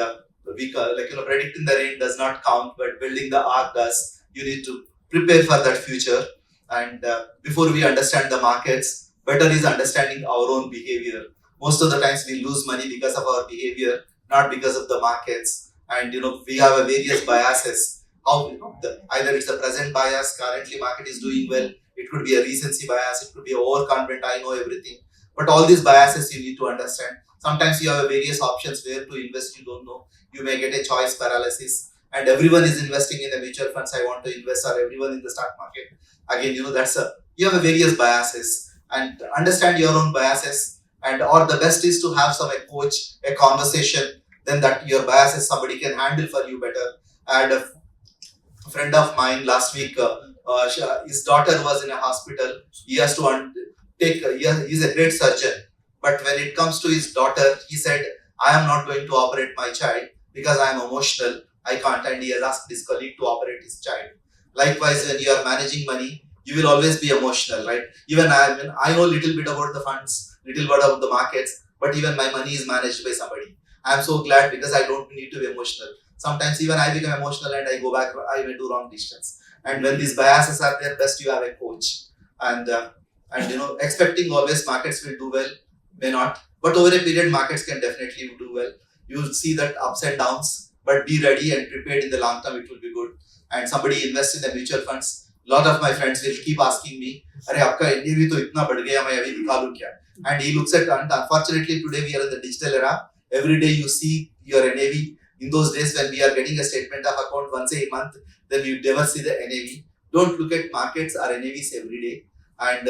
predicting the rain does not count, but building the ark does. You need to prepare for that future, and before we understand the markets, better is understanding our own behavior. Most of the times we lose money because of our behavior, not because of the markets. And we have a various biases. How either it's a present bias, currently market is doing well. It could be a recency bias. It could be overconfident. I know everything. But all these biases you need to understand. Sometimes you have various options where to invest. You don't know. You may get a choice paralysis. And everyone is investing in the mutual funds. I want to invest, or everyone in the stock market. Again, you have a various biases, and understand your own biases. And or the best is to have a coach, a conversation. Then that your biases somebody can handle for you better. And a friend of mine last week, his daughter was in a hospital. He has to he's a great surgeon, but when it comes to his daughter, he said, I am not going to operate my child because I am emotional. I can't. And he has asked his colleague to operate his child. Likewise, when you are managing money, you will always be emotional, right? Even I know little bit about the funds, little bit about the markets, but even my money is managed by somebody. I am so glad because I don't need to be emotional. Sometimes even I become emotional and I go back, I may do wrong decisions. And when these biases are there, best you have a coach. And expecting always markets will do well, may not. But over a period, markets can definitely do well. You will see that ups and downs, but be ready and prepared in the long term, it will be good. And somebody invest in the mutual funds. A lot of my friends will keep asking me, "Arey, आपका NAV तो इतना बढ़ गया, मैं अभी निकालूं क्या?" And he looks at, and unfortunately today we are in the digital era. Every day you see your NAV. In those days when we are getting a statement of account once a month, then you never see the NAV. Don't look at markets or NAVs every day. And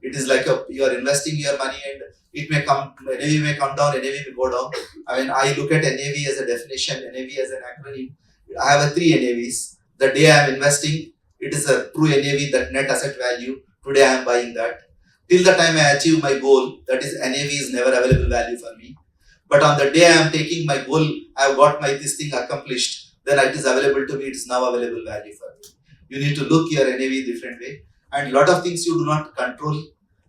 it is like you are investing your money, and it may come, NAV may come down, NAV may go down. I mean, I look at NAV as a definition, NAV as an acronym. I have 3 NAVs. The day I am investing, it is a true NAV, that net asset value. Today I am buying that. Till the time I achieve my goal, that is NAV is never available value for me. But on the day I am taking my goal, I have got this thing accomplished, then it is available to me, it is now available value for me. You need to look your NAV different way. And a lot of things you do not control,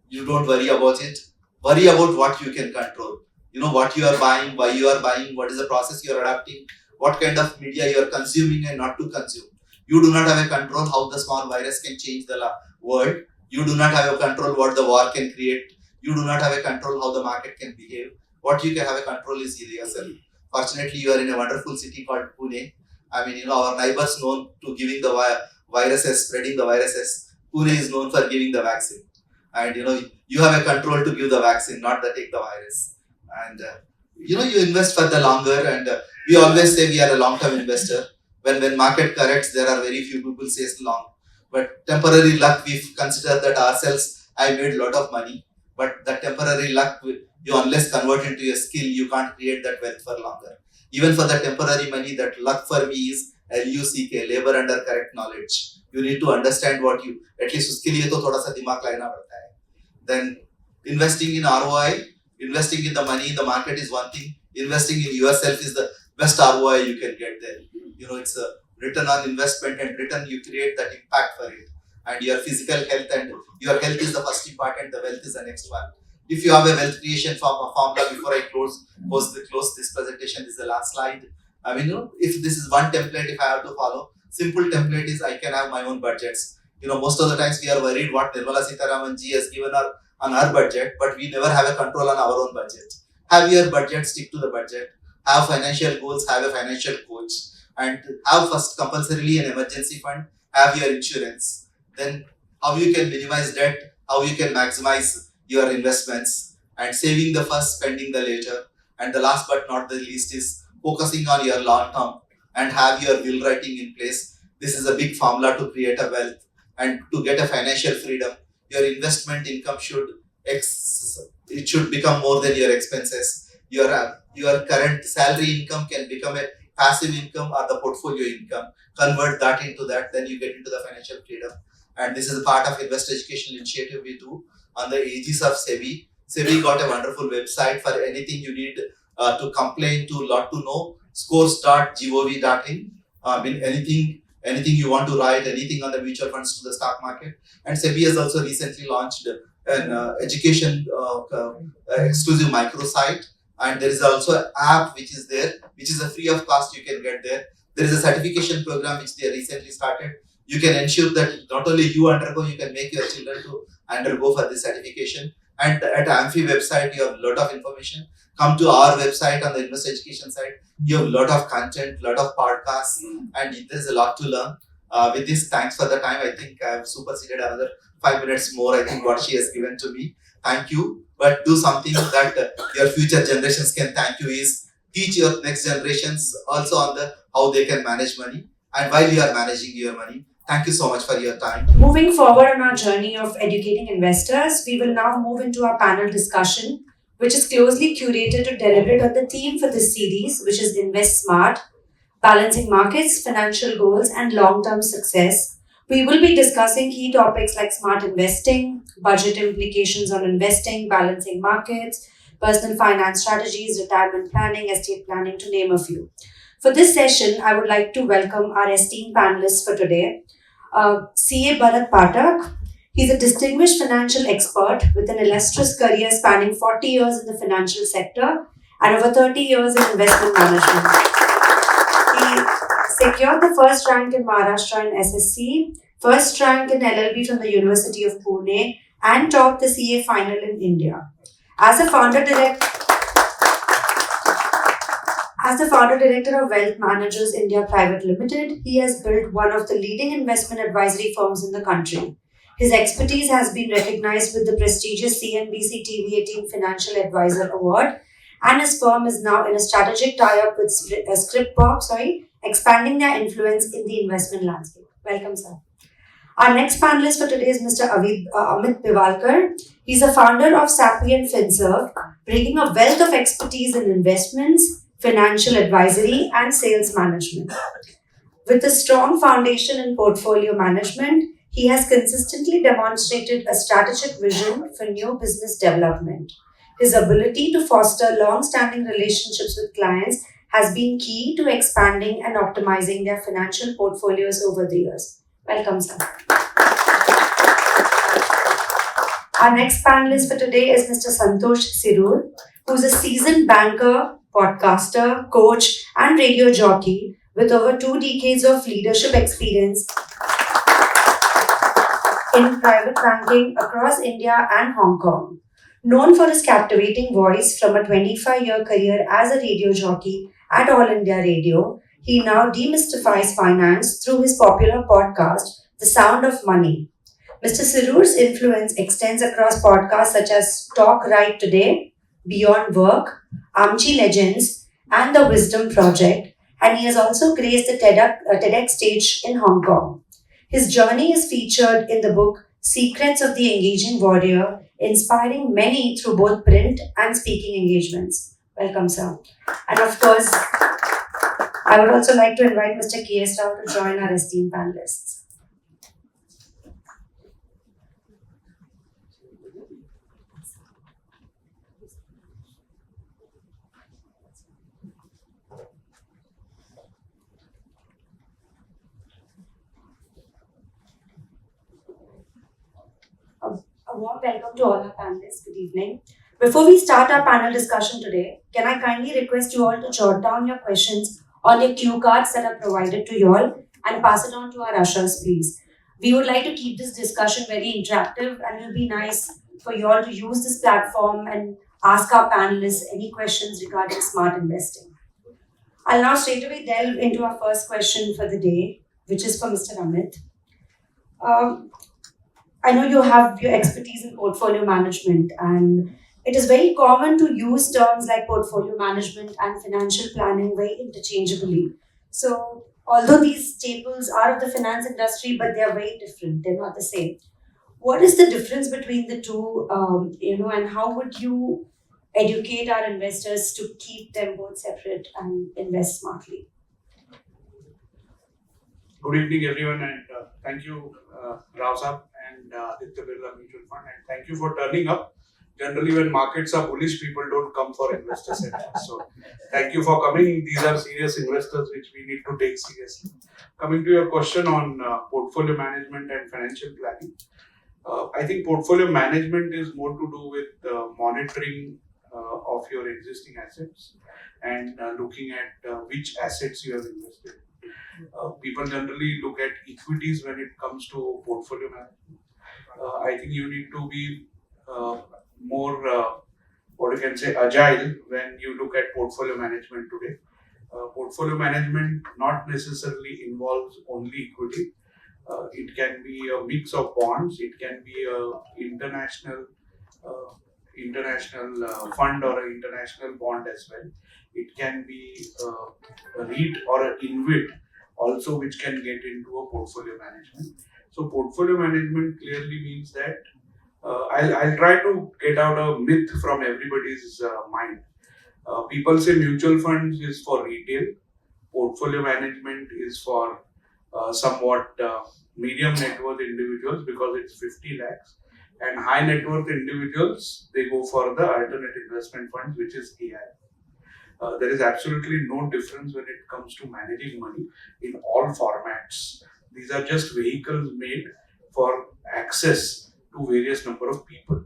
you don't worry about it. Worry about what you can control. What you are buying, why you are buying, what is the process you are adapting, what kind of media you are consuming and not to consume. You do not have a control how the small virus can change the world. You do not have a control what the war can create. You do not have a control how the market can behave. What you can have a control is yourself. Fortunately, you are in a wonderful city called Pune. I mean, our neighbors known to giving the viruses, spreading the viruses. Pune is known for giving the vaccine. And you have a control to give the vaccine, not to take the virus. And you invest for the longer, and we always say we are a long-term investor. When market corrects, there are very few people says long. But temporary luck, we consider that ourselves, I made a lot of money. But the temporary luck, you unless convert into a skill, you can't create that wealth for longer. Even for the temporary money, that luck for me is LUCK, labor under correct knowledge. You need to understand what you, at least उसके लिए तो थोड़ा सा दिमाग लगाना पड़ता है. Then investing in ROI, investing in the money in the market is one thing. Investing in yourself is the best ROI you can get there. It's a return on investment, and return you create that impact for it. And your physical health, and your health is the first important, the wealth is the next one. If you have a wealth creation formula, before I close this presentation, this is the last slide. I mean, if this is one template, if I have to follow, simple template is I can have my own budgets. Most of the times we are worried what Nirmala Sitharaman ji has given her on her budget, but we never have a control on our own budget. Have your budget, stick to the budget. Have financial goals, have a financial coach. And have first compulsorily an emergency fund, have your insurance. Then how you can minimize debt, how you can maximize your investments, and saving the first, spending the later. And the last but not the least is focusing on your long term and have your will writing in place. This is a big formula to create a wealth and to get a financial freedom. Your investment income should become more than your expenses. Your current salary income can become a passive income or the portfolio income. Convert that into that, then you get into the financial freedom. And this is a part of investor education initiative we do on the aegis of SEBI. SEBI got a wonderful website for anything you need to complain to, lot to know. Scores.gov.in. Anything you want to write, anything on the mutual funds to the stock market. And SEBI has also recently launched an education exclusive microsite. and there is also an app which is there, which is a free of cost. You can get there. There is a certification program which they recently started. You can ensure that not only you undergo, you can make your children to undergo for this certification. And at Amphi website, you have a lot of information. Come to our website on the investor education side. You have a lot of content, lot of podcasts, and there is a lot to learn. With this, thanks for the time. I think I have superseded another 5 minutes more. I think what she has given to me. Thank you. But do something that your future generations can thank you is teach your next generations also on the how they can manage money. And while you are managing your money, thank you so much for your time. Moving forward on our journey of educating investors, we will now move into our panel discussion, which is closely curated to deliberate on the theme for this series, which is Invest Smart, Balancing Markets, Financial Goals, and Long-Term Success. We will be discussing key topics like smart investing, budget implications on investing, balancing markets, personal finance strategies, retirement planning, estate planning, to name a few. For this session, I would like to welcome our esteemed panelists for today. CA Bharat Pathak. He's a distinguished financial expert with an illustrious career spanning 40 years in the financial sector and over 30 years in investment management. He secured the first rank in Maharashtra in SSC, first rank in LLB from the University of Pune, and topped the CA final in India. As the founder director of Wealth Managers India Private Limited, he has built one of the leading investment advisory firms in the country. His expertise has been recognized with the prestigious CNBC TV18 Financial Advisor Award, and his firm is now in a strategic tie-up with Scriptbox, expanding their influence in the investment landscape. Welcome, sir. Our next panelist for today is Mr. Amit Pivalkar. He's a founder of Sapient FinServe, bringing a wealth of expertise in investments, financial advisory, and sales management. With a strong foundation in portfolio management, he has consistently demonstrated a strategic vision for new business development. His ability to foster long-standing relationships with clients has been key to expanding and optimizing their financial portfolios over the years. Welcome, sir. Our next panelist for today is Mr. Santosh Sirur, who's a seasoned banker, podcaster, coach, and radio jockey with over 2 decades of leadership experience in private banking across India and Hong Kong. Known for his captivating voice from a 25-year career as a radio jockey at All India Radio, he now demystifies finance through his popular podcast, The Sound of Money. Mr. Sirur's influence extends across podcasts such as Talk Right Today, Beyond Work, Amchi Legends, and The Wisdom Project, and he has also graced the TEDx stage in Hong Kong. His journey is featured in the book Secrets of the Engaging Warrior, inspiring many through both print and speaking engagements. Welcome, sir. And of course, I would also like to invite Mr. K.S. Rao to join our esteemed panelists. A warm welcome to all our panelists. Good evening. Before we start our panel discussion today, can I kindly request you all to jot down your questions on your cue cards that are provided to you all and pass it on to our ushers, please. We would like to keep this discussion very interactive, and it will be nice for you all to use this platform and ask our panelists any questions regarding smart investing. I'll now straight away delve into our first question for the day, which is for Mr. Amit. I know you have your expertise in portfolio management, and it is very common to use terms like portfolio management and financial planning very interchangeably. So, although these staples are of the finance industry, but they are very different. They're not the same. What is the difference between the two? And how would you educate our investors to keep them both separate and invest smartly? Good evening, everyone, and thank you, Rao Saab and Aditya Birla Mutual Fund, and thank you for turning up. Generally, when markets are bullish, people don't come for investor sessions. So, thank you for coming. These are serious investors which we need to take seriously. Coming to your question on portfolio management and financial planning, I think portfolio management is more to do with monitoring of your existing assets and looking at which assets you have invested. People generally look at equities when it comes to portfolio management. I think you need to be more, what you can say, agile when you look at portfolio management today. Portfolio management not necessarily involves only equity. It can be a mix of bonds. It can be a international fund or an international bond as well. It can be a REIT or an InvIT also, which can get into a portfolio management. So portfolio management clearly means that I'll try to get out a myth from everybody's mind. People say mutual funds is for retail, portfolio management is for somewhat medium net worth individuals because it's 50 lakhs, and high net worth individuals, they go for the alternate investment funds, which is AI. There is absolutely no difference when it comes to managing money in all formats. These are just vehicles made for access to various number of people.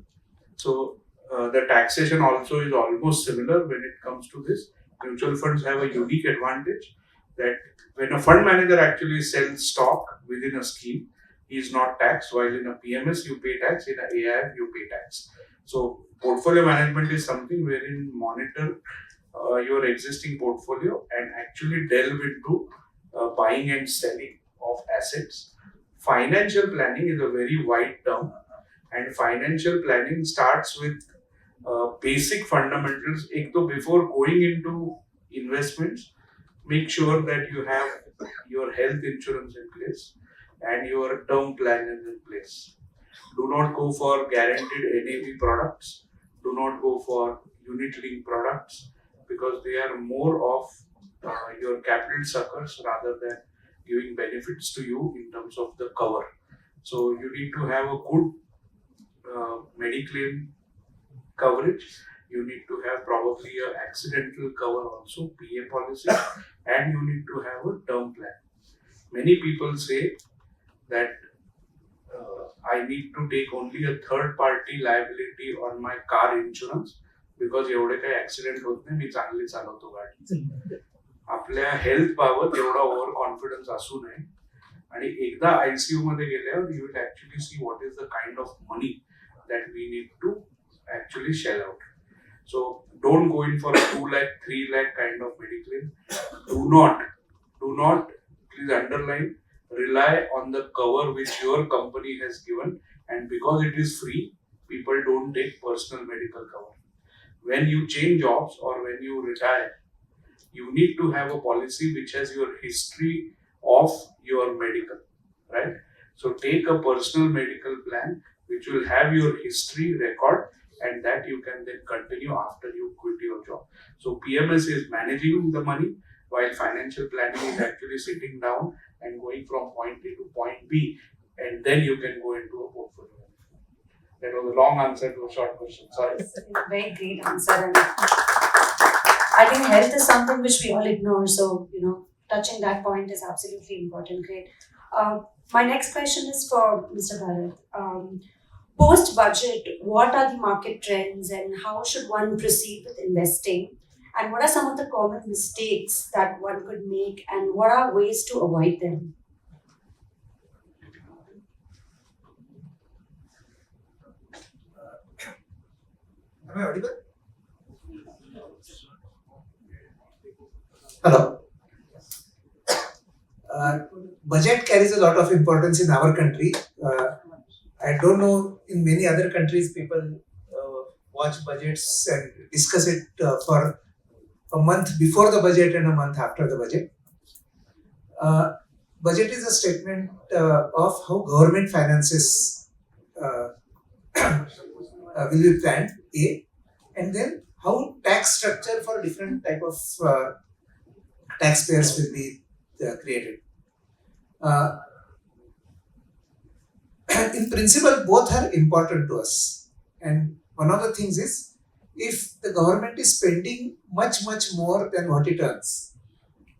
So the taxation also is almost similar when it comes to this. Mutual funds have a unique advantage that when a fund manager actually sells stock within a scheme, he is not taxed, while in a PMS you pay tax, in a AIF you pay tax. So portfolio management is something wherein monitor your existing portfolio and actually delve into buying and selling of assets. Financial planning is a very wide term, and financial planning starts with basic fundamentals. Before going into investments, make sure that you have your health insurance in place and your term plan is in place. Do not go for guaranteed NAV products. Do not go for unit linked products because they are more of your capital suckers rather than giving benefits to you in terms of the cover. So you need to have a good Mediclaim coverage. You need to have probably an accidental cover also, PA policy, and you need to have a term plan. Many people say that I need to take only a third party liability on my car insurance because एवढे काही accident होत नाही, मी चांगली चालवतो गाडी. आपल्या health बाबत एवढा ओव्हर कॉन्फिडन्स असू नये, आणि एकदा ICU मध्ये गेल्यावर you will actually see what is the kind of money that we need to actually shell out. So don't go in for a 2 lakh, 3 lakh kind of Mediclaim. Do not, please underline, rely on the cover which your company has given, and because it is free, people don't take personal medical cover. When you change jobs or when you retire, you need to have a policy which has your history of your medical, right? So take a personal medical plan which will have your history record, and that you can then continue after you quit your job. So PMS is managing the money, while financial planning is actually sitting down and going from point A to point B, and then you can go into a portfolio. That was a long answer to a short question. Sorry. Very great answer. And I think health is something which we all ignore. So, touching that point is absolutely important. Great. My next question is for Mr. Bharat. Post budget, what are the market trends and how should one proceed with investing? And what are some of the common mistakes that one could make, and what are ways to avoid them? Am I audible? Hello. Budget carries a lot of importance in our country. I don't know, in many other countries, people watch budgets and discuss it for a month before the budget and a month after the budget. Budget is a statement of how government finances will be planned, A, and then how tax structure for different type of taxpayers will be created. In principle, both are important to us. And one of the things is, if the government is spending much more than what it earns,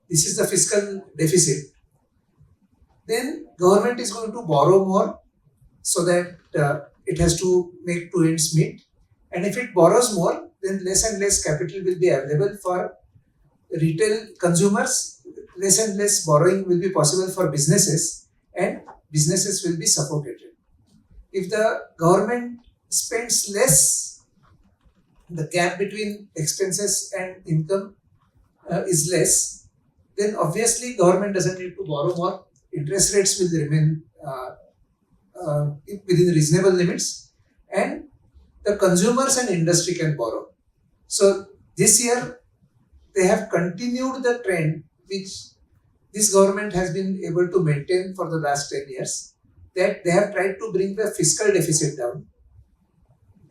this is the fiscal deficit, then government is going to borrow more so that it has to make two ends meet. And if it borrows more, then less and less capital will be available for retail consumers, less and less borrowing will be possible for businesses, and businesses will be suffocated. If the government spends less, the gap between expenses and income is less, then obviously government doesn't need to borrow more. Interest rates will remain within reasonable limits, and the consumers and industry can borrow. So this year they have continued the trend which this government has been able to maintain for the last 10 years, that they have tried to bring the fiscal deficit down,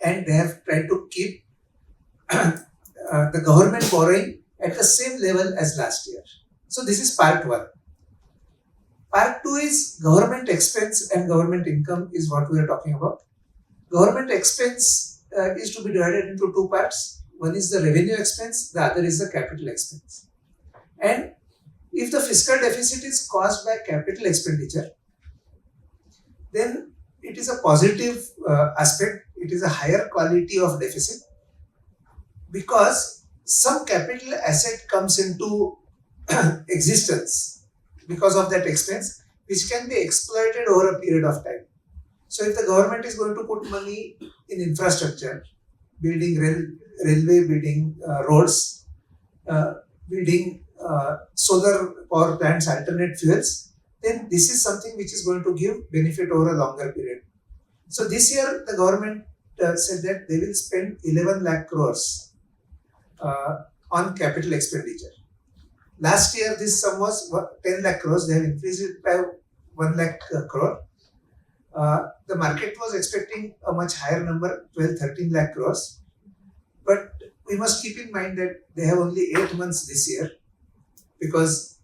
and they have tried to keep the government borrowing at the same level as last year. So this is part one. Part two is government expense and government income is what we are talking about. Government expense is to be divided into two parts. One is the revenue expense, the other is the capital expense. And if the fiscal deficit is caused by capital expenditure, then it is a positive aspect. It is a higher quality of deficit because some capital asset comes into existence because of that expense, which can be exploited over a period of time. So if the government is going to put money in infrastructure, building railway, building roads, building solar power plants, alternate fuels, then this is something which is going to give benefit over a longer period. So this year the government said that they will spend 11 lakh crores on capital expenditure. Last year this sum was 10 lakh crores, they have increased it by 1 lakh crore. The market was expecting a much higher number, 12-13 lakh crores. But we must keep in mind that they have only 8 months this year, because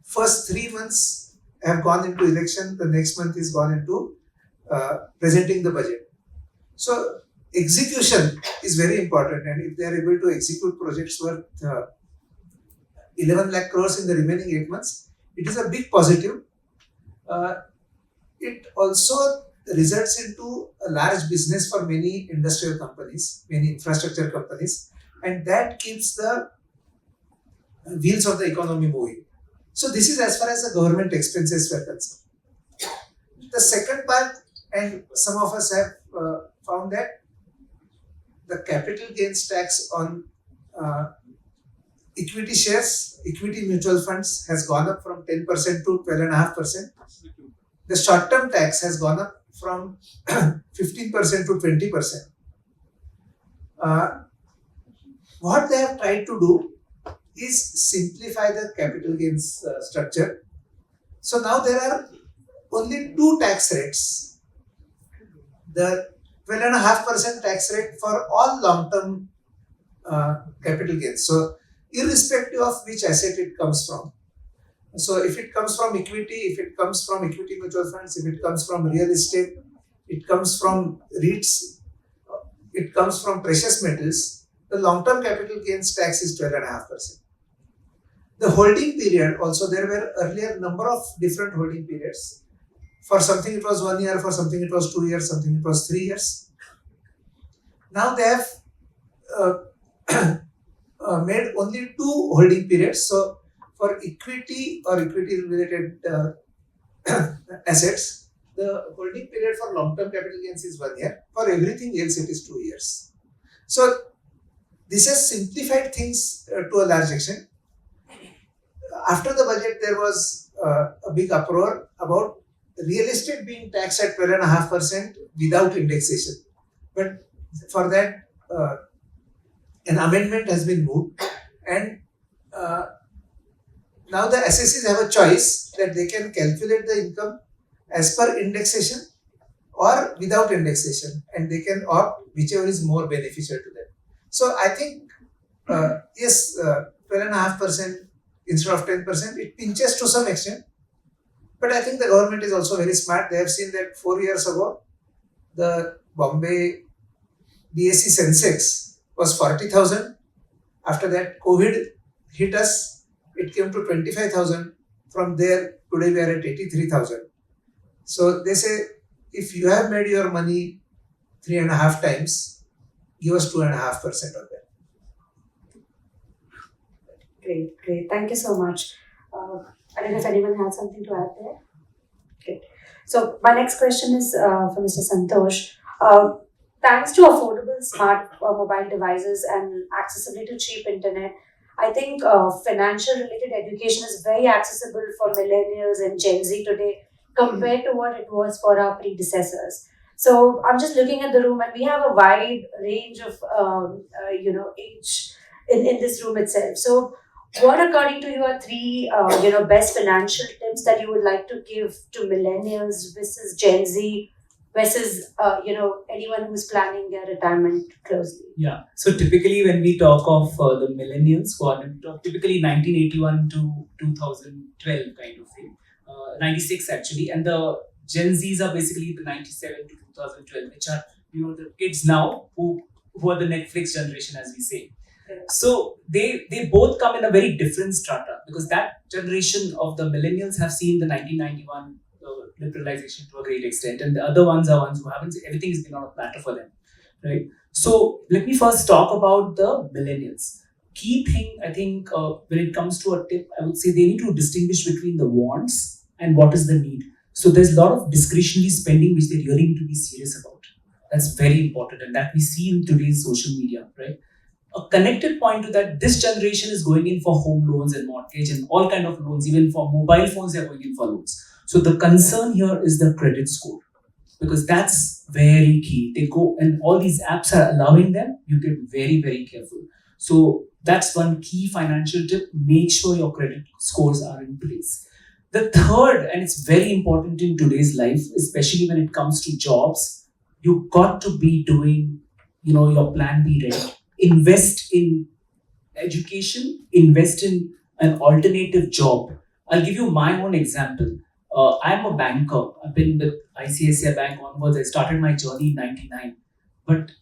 first 3 months have gone into election, the next month is gone into presenting the budget. So execution is very important, and if they are able to execute projects worth 11 lakh crores in the remaining 8 months, it is a big positive. It also results into a large business for many industrial companies, many infrastructure companies, and that keeps the wheels of the economy moving. So this is as far as the government expenses were concerned. The second part, and some of us have found that the capital gains tax on equity shares, equity mutual funds has gone up from 10% to 12.5%. The short-term tax has gone up from 15% to 20%. What they have tried to do is simplify the capital gains structure. So now there are only two tax rates. The 12.5% tax rate for all long-term capital gains. So irrespective of which asset it comes from. So if it comes from equity, if it comes from equity mutual funds, if it comes from real estate, it comes from REITs, it comes from precious metals, the long-term capital gains tax is 12.5%. The holding period also, there were earlier number of different holding periods. For something it was 1 year, for something it was 2 years, something it was 3 years. Now they have made only 2 holding periods. So for equity or equity related assets, the holding period for long-term capital gains is 1 year. For everything else, it is 2 years. So this has simplified things to a large extent. After the budget, there was a big uproar about real estate being taxed at 12.5% without indexation. But for that, an amendment has been moved, and now the assessees have a choice that they can calculate the income as per indexation or without indexation, and they can opt whichever is more beneficial to them. So I think yes, 12.5% instead of 10%, it pinches to some extent. But I think the government is also very smart. They have seen that 4 years ago, the Bombay BSE Sensex was 40,000. After that, COVID hit us. It came to 25,000. From there, today we are at 83,000. So they say, if you have made your money 3.5 times, give us 2.5% of that. Great, great. Thank you so much. I don't know if anyone has something to add there. Great. So my next question is for Mr. Santosh. Thanks to affordable smart mobile devices and accessibility to cheap internet, I think financial related education is very accessible for millennials and Gen Z today compared to what it was for our predecessors. So I'm just looking at the room, and we have a wide range of age in this room itself. So what, according to you, are three best financial tips that you would like to give to millennials versus Gen Z versus anyone who's planning their retirement closely? Yeah. So typically, when we talk of the millennials, who are typically 1981 to 2012 kind of thing, 96 actually, and the Gen Zs are basically the 97 to 2012, which are the kids now who are the Netflix generation, as we say. So they both come in a very different strata, because that generation of the millennials have seen the 1991 liberalization to a great extent, and the other ones are ones who haven't. Everything has been on a platter for them, right? So let me first talk about the millennials. Key thing, I think, when it comes to a tip, I would say they need to distinguish between the wants and what is the need. So there's a lot of discretionary spending which they really need to be serious about. That's very important, and that we see in today's social media, right? A connected point to that, this generation is going in for home loans and mortgage and all kind of loans. Even for mobile phones, they're going in for loans. So the concern here is the credit score, because that's very key. They go, and all these apps are allowing them. You get very, very careful. So that's one key financial tip. Make sure your credit scores are in place. The third, and it's very important in today's life, especially when it comes to jobs, you've got to be doing, your plan B ready. Invest in education, invest in an alternative job. I'll give you my own example. I'm a banker. I've been with ICICI Bank onwards. I started my journey in 99. But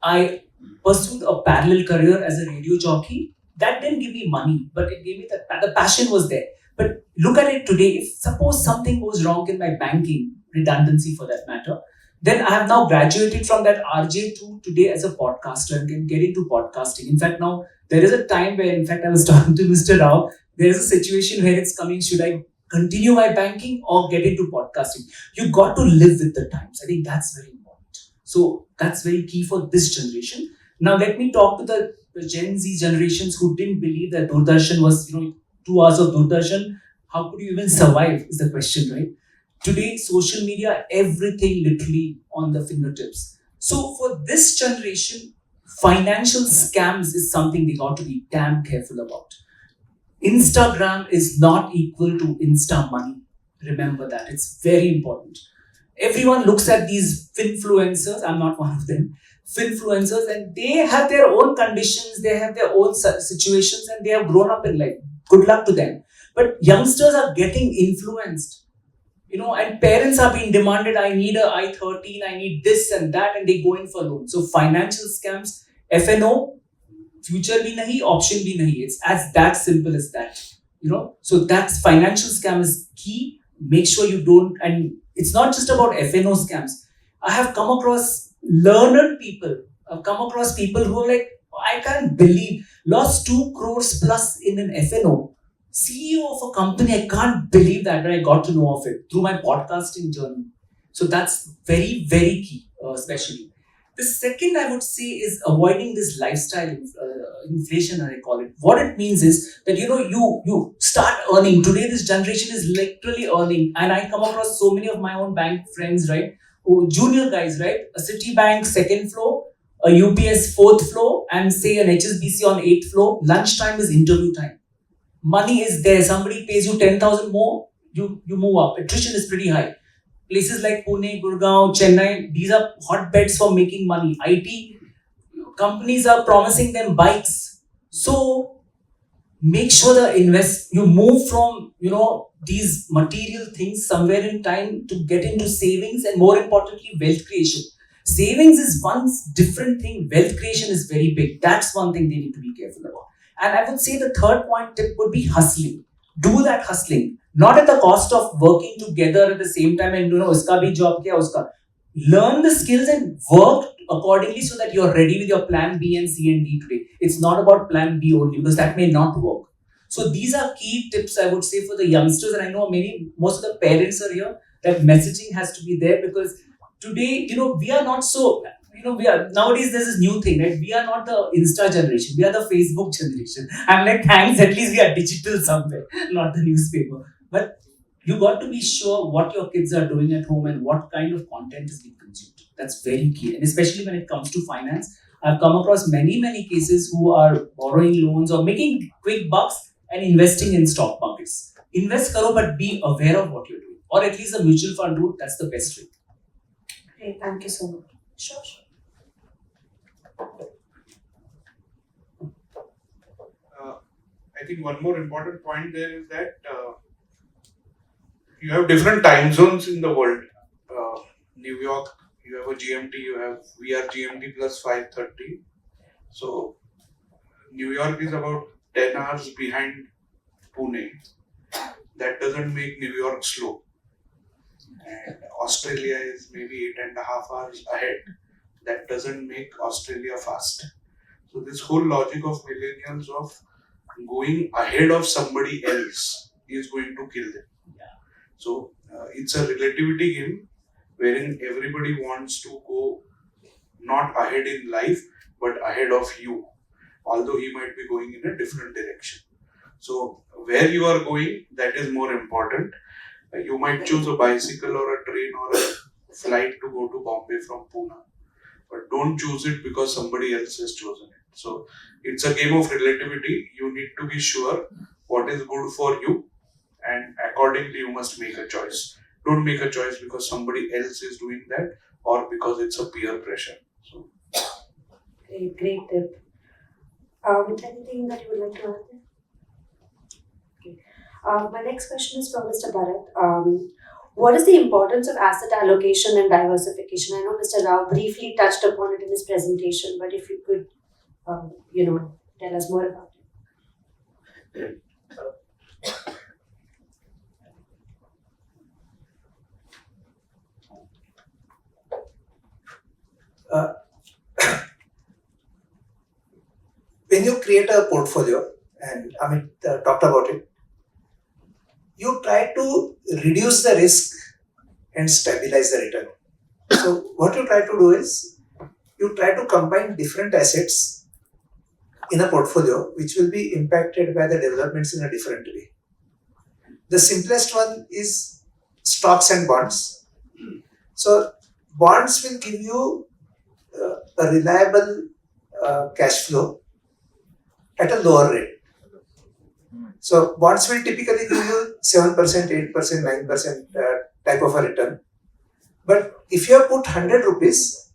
I pursued a parallel career as a radio jockey. That didn't give me money, but it gave me the passion was there. But look at it today. If suppose something goes wrong in my banking, redundancy for that matter, then I have now graduated from that RJ to today as a podcaster and can get into podcasting. In fact, now there is a time where, in fact, I was talking to Mr. Rao, there is a situation where it's coming, should I continue my banking or get into podcasting? You got to live with the times. I think that's very important. So that's very key for this generation. Now let me talk to the Gen Z generations who didn't believe that Doordarshan was, 2 hours of Doordarshan. How could you even survive is the question, right? Today, social media, everything literally on the fingertips. So for this generation, financial scams is something they got to be damn careful about. Instagram is not equal to Insta money. Remember that. It's very important. Everyone looks at these finfluencers. I'm not one of them. Finfluencers, and they have their own conditions. They have their own situations, and they have grown up in life. Good luck to them. But youngsters are getting influenced. And parents are being demanded, I need a I-13, I need this and that, and they go in for loans. So financial scams, FNO, future bhi nahi, option bhi nahi. It's as that simple as that. So that's financial scam is key. Make sure you don't, and it's not just about FNO scams. I have come across learned people. I've come across people who are like, I can't believe, lost 2 crores plus in an FNO. CEO of a company, I can't believe that, but I got to know of it through my podcasting journey. So that's very, very key, especially. The second I would say is avoiding this lifestyle inflation, I call it. What it means is that, you start earning. Today, this generation is literally earning. And I come across so many of my own bank friends, right? Who, junior guys, right? A Citibank 2nd floor, a UPS 4th floor, and say an HSBC on 8th floor. Lunchtime is interview time. Money is there. Somebody pays you 10,000 more, you move up. Attrition is pretty high. Places like Pune, Gurukul, Chennai, these are hotbeds for making money. IT companies are promising them bikes. So make sure you move from, these material things somewhere in time to get into savings, and more importantly, wealth creation. Savings is one different thing. Wealth creation is very big. That's one thing they need to be careful about. And I would say the third point tip would be hustling. Do that hustling. Not at the cost of working together at the same time and, uska bhi job kiya, uska. Learn the skills and work accordingly so that you're ready with your plan B and C and D today. It's not about plan B only, because that may not work. So these are key tips I would say for the youngsters, and I know most of the parents are here. That messaging has to be there because today, we are not so. We are nowadays. There's this new thing, right? We are not the Insta generation. We are the Facebook generation. I'm like, thanks. At least we are digital somewhere, not the newspaper. But you got to be sure what your kids are doing at home and what kind of content is being consumed. That's very key, and especially when it comes to finance. I've come across many cases who are borrowing loans or making quick bucks and investing in stock markets. Invest karo, but be aware of what you're doing. Or at least a mutual fund route, that's the best way. Great, thank you so much. Sure. I think one more important point there is that you have different time zones in the world. New York, you have a GMT, we are GMT plus 5:30. So New York is about 10 hours behind Pune. That doesn't make New York slow. And Australia is maybe 8.5 hours ahead. That doesn't make Australia fast. So this whole logic of millennials of going ahead of somebody else is going to kill them. So it's a relativity game wherein everybody wants to go not ahead in life but ahead of you, although he might be going in a different direction. So where you are going, that is more important. You might choose a bicycle or a train or a flight to go to Bombay from Pune, but don't choose it because somebody else has chosen it. So it's a game of relativity. You need to be sure what is good for you, and accordingly you must make a choice. Don't make a choice because somebody else is doing that or because it's a peer pressure. So Great tip. Anything that you would like to add there? Okay. My next question is from Mr. Bharat. What is the importance of asset allocation and diversification? I know Mr. Rao briefly touched upon it in his presentation, but if you could, tell us more about it. When you create a portfolio, and Amit talked about it, you try to reduce the risk and stabilize the return. So what you try to do is, you try to combine different assets in a portfolio which will be impacted by the developments in a different way. The simplest one is stocks and bonds. So bonds will give you a reliable cash flow at a lower rate. So bonds will typically give you 7%, 8%, 9% type of a return. But if you have put 100 rupees,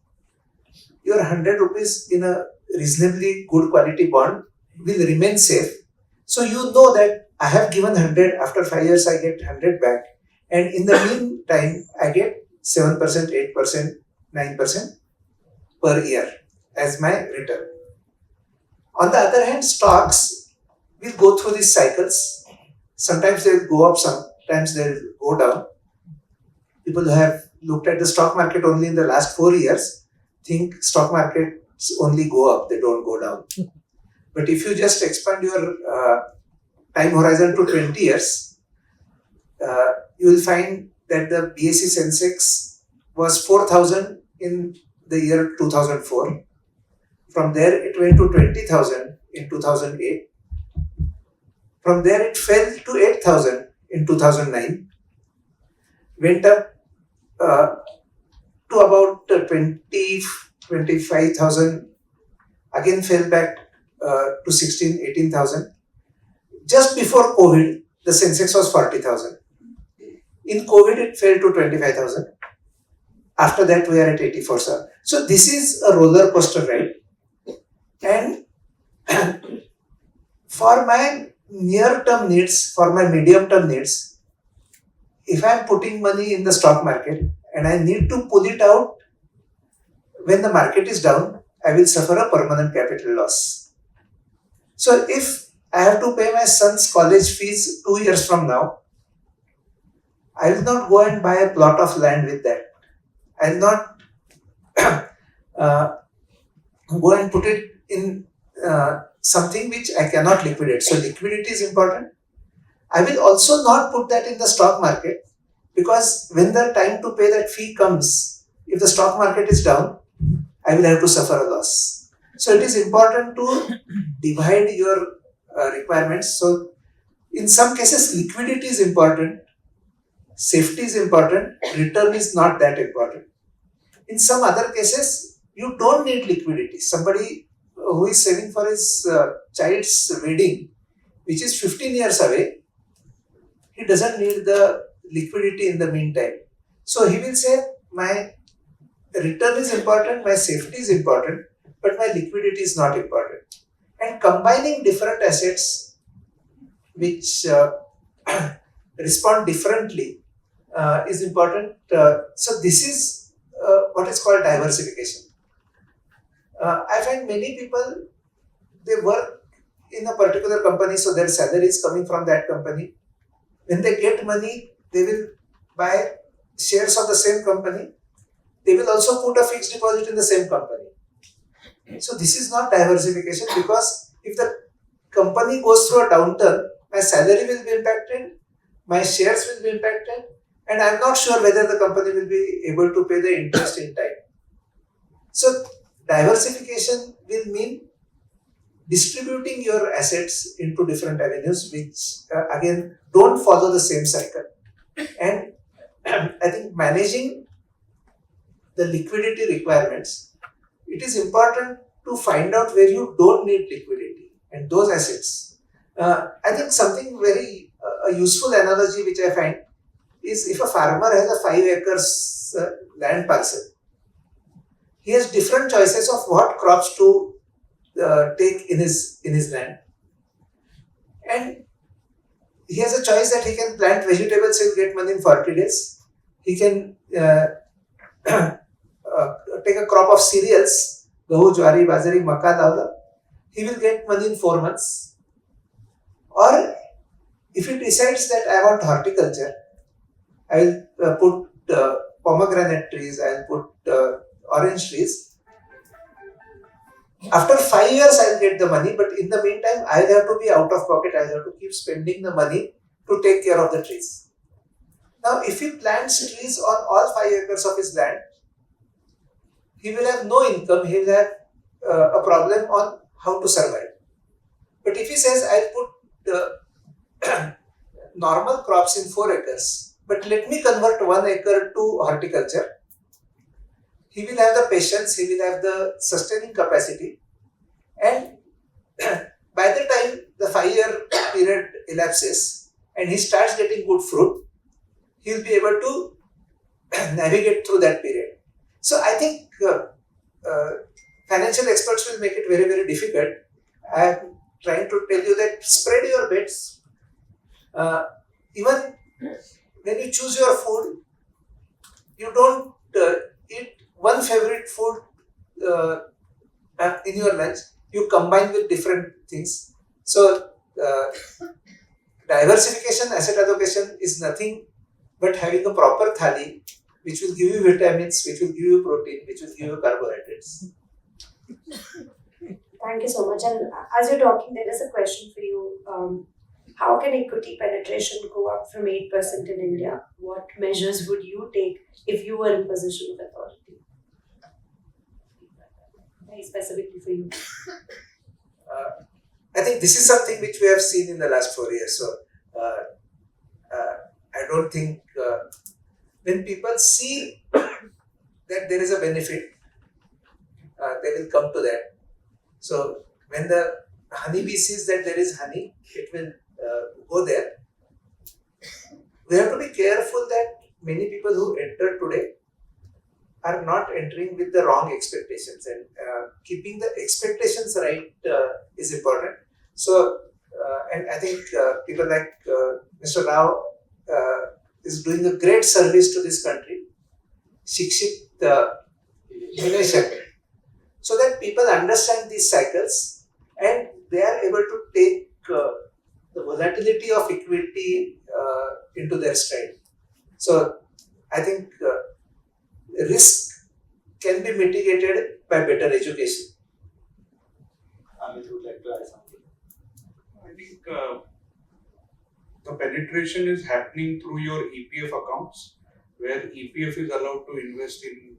your 100 rupees in a reasonably good quality bond will remain safe. So you know that I have given 100, after 5 years I get 100 back, and in the meantime I get 7%, 8%, 9% per year as my return. On the other hand, stocks will go through these cycles. Sometimes they will go up, sometimes they will go down. People who have looked at the stock market only in the last 4 years think stock markets only go up, they don't go down. But if you just expand your time horizon to 20 years, you will find that the BSE Sensex was 4,000 in the year 2004. From there it went to 20,000 in 2008. From there it fell to 8,000 in 2009. Went up to about 25,000. Again fell back to 16, 18,000. Just before COVID, the Sensex was 40,000. In COVID, it fell to 25,000. After that, we are at 84,000. So this is a roller coaster ride. And for my near-term needs, for my medium-term needs, if I am putting money in the stock market and I need to pull it out when the market is down, I will suffer a permanent capital loss. So if I have to pay my son's college fees 2 years from now, I will not go and buy a plot of land with that. I will not go and put it in something which I cannot liquidate. So liquidity is important. I will also not put that in the stock market, because when the time to pay that fee comes, if the stock market is down, I will have to suffer a loss. So it is important to divide your requirements. So in some cases, liquidity is important, safety is important, return is not that important. In some other cases, you don't need liquidity. Somebody who is saving for his child's wedding, which is 15 years away, he doesn't need the liquidity in the meantime. So he will say, my return is important, my safety is important, but my liquidity is not important. And combining different assets which respond differently is important. So this is what is called diversification. I find many people, they work in a particular company, so their salary is coming from that company. When they get money, they will buy shares of the same company. They will also put a fixed deposit in the same company. So this is not diversification, because if the company goes through a downturn, my salary will be impacted, my shares will be impacted, and I am not sure whether the company will be able to pay the interest in time. So diversification will mean distributing your assets into different avenues, which again don't follow the same cycle. And I think managing the liquidity requirements, it is important to find out where you don't need liquidity and those assets. I think something very a useful analogy which I find is, if a farmer has a 5 acres land parcel, he has different choices of what crops to take in his land, and he has a choice that he can plant vegetables, he'll get money in 40 days. He can take a crop of cereals, gahu, jwari, bajari, makka, dawla, he will get money in 4 months. Or if he decides that I want horticulture, I will put pomegranate trees, I will put orange trees. After 5 years, I will get the money, but in the meantime, I will have to be out of pocket. I will have to keep spending the money to take care of the trees. Now, if he plants trees on all 5 acres of his land, he will have no income. He will have a problem on how to survive. But if he says, I will put the normal crops in 4 acres, but let me convert 1 acre to horticulture, he will have the patience, he will have the sustaining capacity, and by the time the 5-year period elapses and he starts getting good fruit, he will be able to navigate through that period. So I think financial experts will make it very, very difficult. I am trying to tell you that spread your bets. Even when you choose your food, you don't eat one favorite food in your lunch, you combine with different things. So diversification, asset allocation is nothing but having a proper thali, which will give you vitamins, which will give you protein, which will give you carbohydrates. Thank you so much. And as you're talking, there is a question for you. How can equity penetration go up from 8% in India? What measures would you take if you were in position of authority? Very specifically for you. I think this is something which we have seen in the last 4 years. So I don't think when people see that there is a benefit, they will come to that. So when the honeybee sees that there is honey, it will go there. We have to be careful that many people who enter today are not entering with the wrong expectations, and keeping the expectations right is important. So, and I think people like Mr. Rao is doing a great service to this country, Shikshit Innovation, so that people understand these cycles and they are able to take the volatility of equity into their stride. So, I think risk can be mitigated by better education. Amit would like to add something. the penetration is happening through your EPF accounts, where EPF is allowed to invest in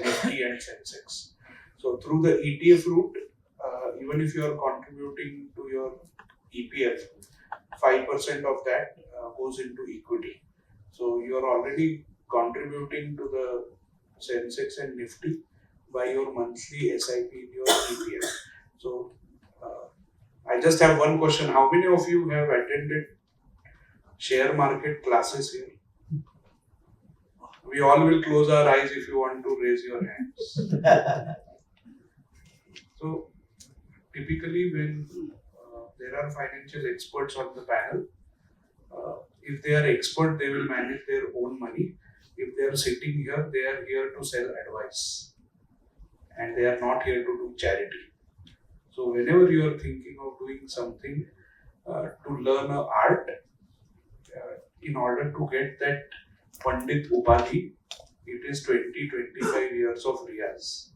Nifty and Sensex. So through the ETF route, even if you are contributing to your EPF, 5% of that goes into equity. So you are already contributing to the Sensex and Nifty by your monthly SIP in your EPF. So I just have one question. How many of you have attended share market classes here? We all will close our eyes if you want to raise your hands. So typically when there are financial experts on the panel, if they are expert, they will manage their own money. If they are sitting here, they are here to sell advice and they are not here to do charity. So whenever you are thinking of doing something to learn an art, in order to get that Pandit Upadhi, it is 20-25 years of riyaz.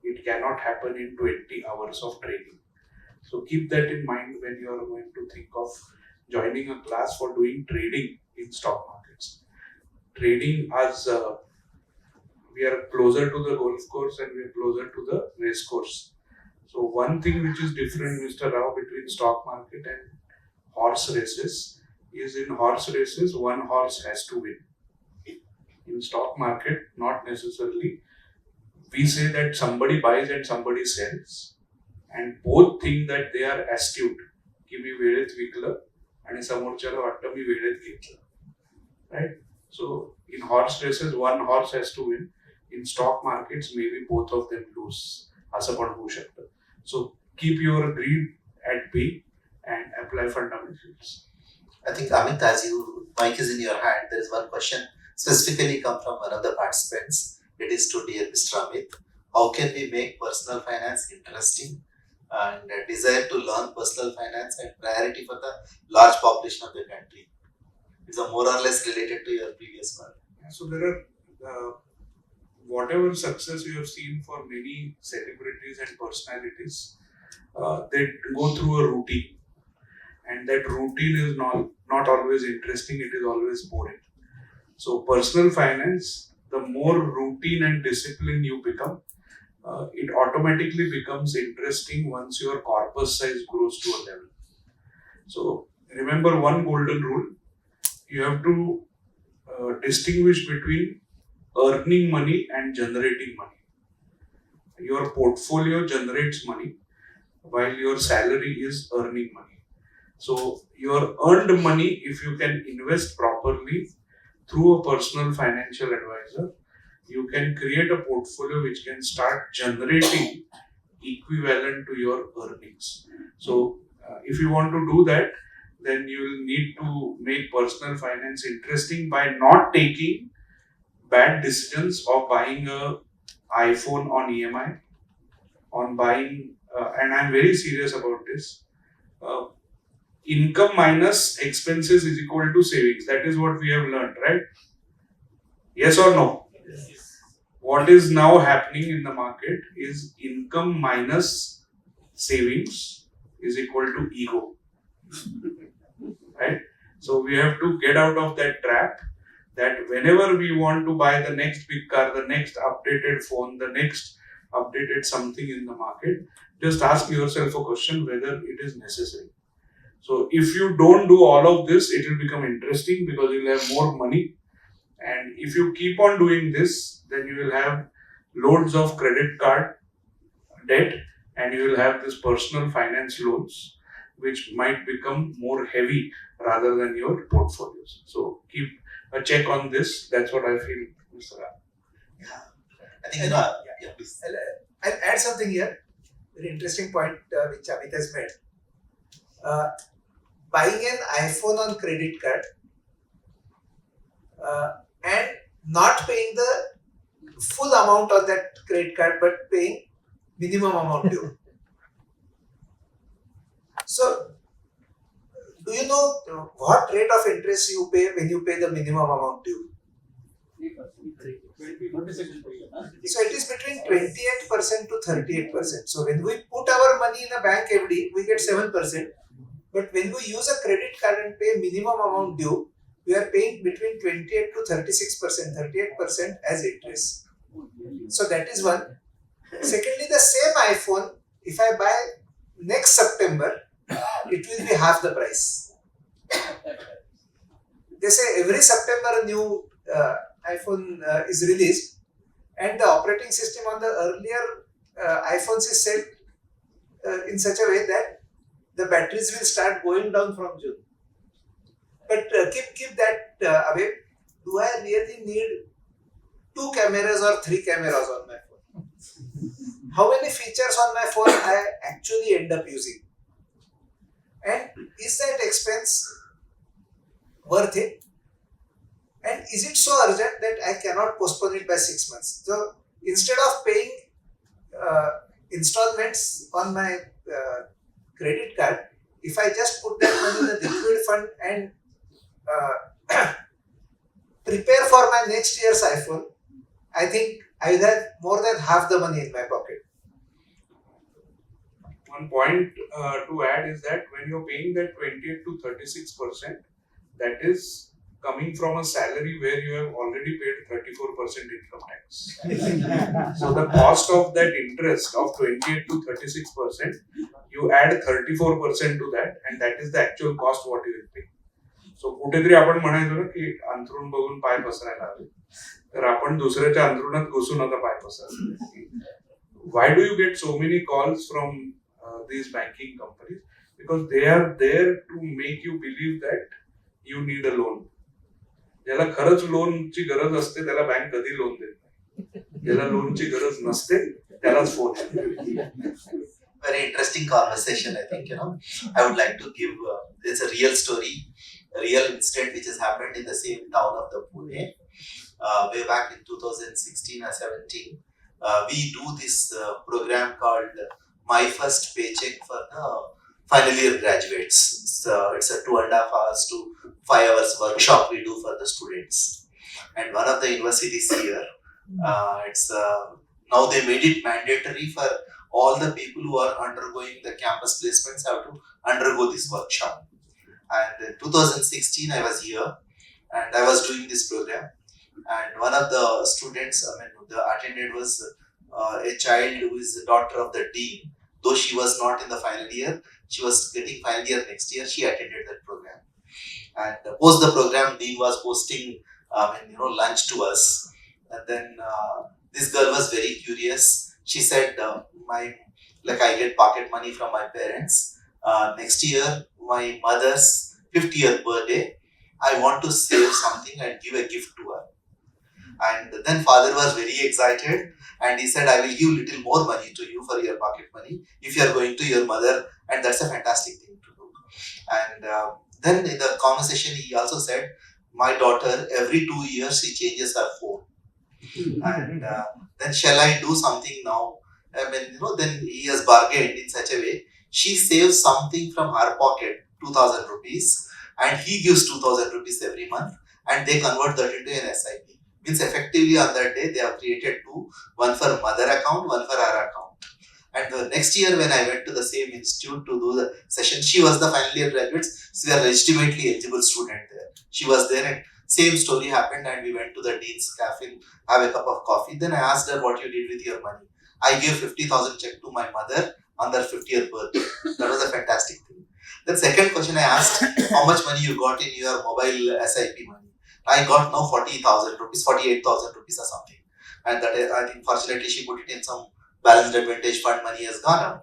It cannot happen in 20 hours of training. So keep that in mind when you are going to think of joining a class for doing trading in stock markets. Trading as we are closer to the golf course and we are closer to the race course. So one thing which is different, Mr. Rao, between stock market and horse races is in horse races, one horse has to win. In stock market, not necessarily. We say that somebody buys and somebody sells, and both think that they are astute. की मी वेळेत विकलं आणि समोरच्याला वाटतं मी वेळेत घेतलं. Right? So in horse races, one horse has to win. In stock markets, maybe both of them lose. असं पण होऊ शकतं. So keep your greed at bay and apply fundamentals. I think Amit, as you mic is in your hand, there is one question specifically come from one of the participants. It is to dear Mr. Amit. How can we make personal finance interesting and a desire to learn personal finance and priority for the large population of the country? It's a more or less related to your previous one. So there are whatever success you have seen for many celebrities and personalities, they go through a routine. And that routine is not always interesting, it is always boring. So personal finance, the more routine and discipline you become, it automatically becomes interesting once your corpus size grows to a level. So remember one golden rule, you have to distinguish between earning money and generating money. Your portfolio generates money while your salary is earning money. So your earned money, if you can invest properly through a personal financial advisor, you can create a portfolio which can start generating equivalent to your earnings. So if you want to do that, then you will need to make personal finance interesting by not taking bad decisions of buying a iPhone on EMI, on buying, and I'm very serious about this, income minus expenses is equal to savings. That is what we have learned, right? Yes or no? Yes. What is now happening in the market is income minus savings is equal to ego. Right? So we have to get out of that trap that whenever we want to buy the next big car, the next updated phone, the next updated something in the market, just ask yourself a question whether it is necessary. So if you don't do all of this, it will become interesting because you will have more money. And if you keep on doing this, then you will have loads of credit card debt and you will have this personal finance loans, which might become more heavy rather than your portfolios. So keep a check on this. That's what I feel, Mr. Ram. Yeah. I think, please. I'll add something here. Very interesting point which Amit has made. Buying an iPhone on credit card and not paying the full amount on that credit card but paying minimum amount due. So, do you know what rate of interest you pay when you pay the minimum amount due? So it is between 28% to 38%. So when we put our money in a bank FD, we get 7%. But when we use a credit card and pay minimum amount due, we are paying between 28 to 36%, 38% as interest. So that is one. Secondly, the same iPhone, if I buy next September, it will be half the price. They say every September a new iPhone is released, and the operating system on the earlier iPhones is set in such a way that the batteries will start going down from June. But keep that away. Do I really need 2 cameras or 3 cameras on my phone? How many features on my phone I actually end up using? And is that expense worth it? And is it so urgent that I cannot postpone it by 6 months? So instead of paying installments on my credit card, if I just put that money in a liquid fund and prepare for my next year's iPhone, I think I will have more than half the money in my pocket. One point to add is that when you're paying that 28 to 36%, that is coming from a salary where you have already paid 34% income tax. So the cost of that interest of 28 to 36%, you add 34% to that, and that is the actual cost what you will pay. So कुठेतरी आपण म्हणायचो ना की अंथरूण बघून पाय पसरायला हवे, तर आपण दुसऱ्याच्या अंथरुणात घुसून आता पाय पसरतो. Why do you get so many calls from these banking companies? Because they are there to make you believe that you need a loan. ज्याला खरंच लोनची गरज असते त्याला बँक कधी लोन देत नाही. ज्याला लोनची गरज नसते त्यालाच फोन येतो. Very interesting conversation, I think. I would like to give, it's a real story, a real incident which has happened in the same town of the Pune. Way back in 2016 or 17, we do this program called My First Paycheck for the final year graduates. So it's a 2.5 hours to 5 hours workshop we do for the students. And one of the universities here, it's now they made it mandatory for all the people who are undergoing the campus placements have to undergo this workshop. And in 2016, I was here and I was doing this program. And one of the students, the attendant was a child who is the daughter of the dean. Though she was not in the final year, she was getting final year next year. She attended that program. And post the program, dean was hosting, lunch to us. And then this girl was very curious. She said, I get pocket money from my parents. Next year, my mother's 50th birthday, I want to save something and give a gift to her. And then father was very excited and he said, I will give little more money to you for your pocket money if you are going to your mother, and that's a fantastic thing to do. And then in the conversation, he also said, my daughter, every 2 years, she changes her phone. And then shall I do something now? Then he has bargained in such a way. She saves something from her pocket, 2,000 rupees, and he gives 2,000 rupees every month, and they convert that into an SIP. Means effectively on that day, they have created two, one for mother account, one for her account. And the next year when I went to the same institute to do the session, she was the final year graduate, so we are legitimately eligible student there. She was there and same story happened, and we went to the dean's cafe, have a cup of coffee. Then I asked her what you did with your money. I gave 50,000 check to my mother on their 50th birthday. That was a fantastic thing. Then second question I asked, how much money you got in your mobile SIP money? I got now 40,000 rupees, 48,000 rupees or something. And that I think fortunately she put it in some balanced advantage fund, money has gone out.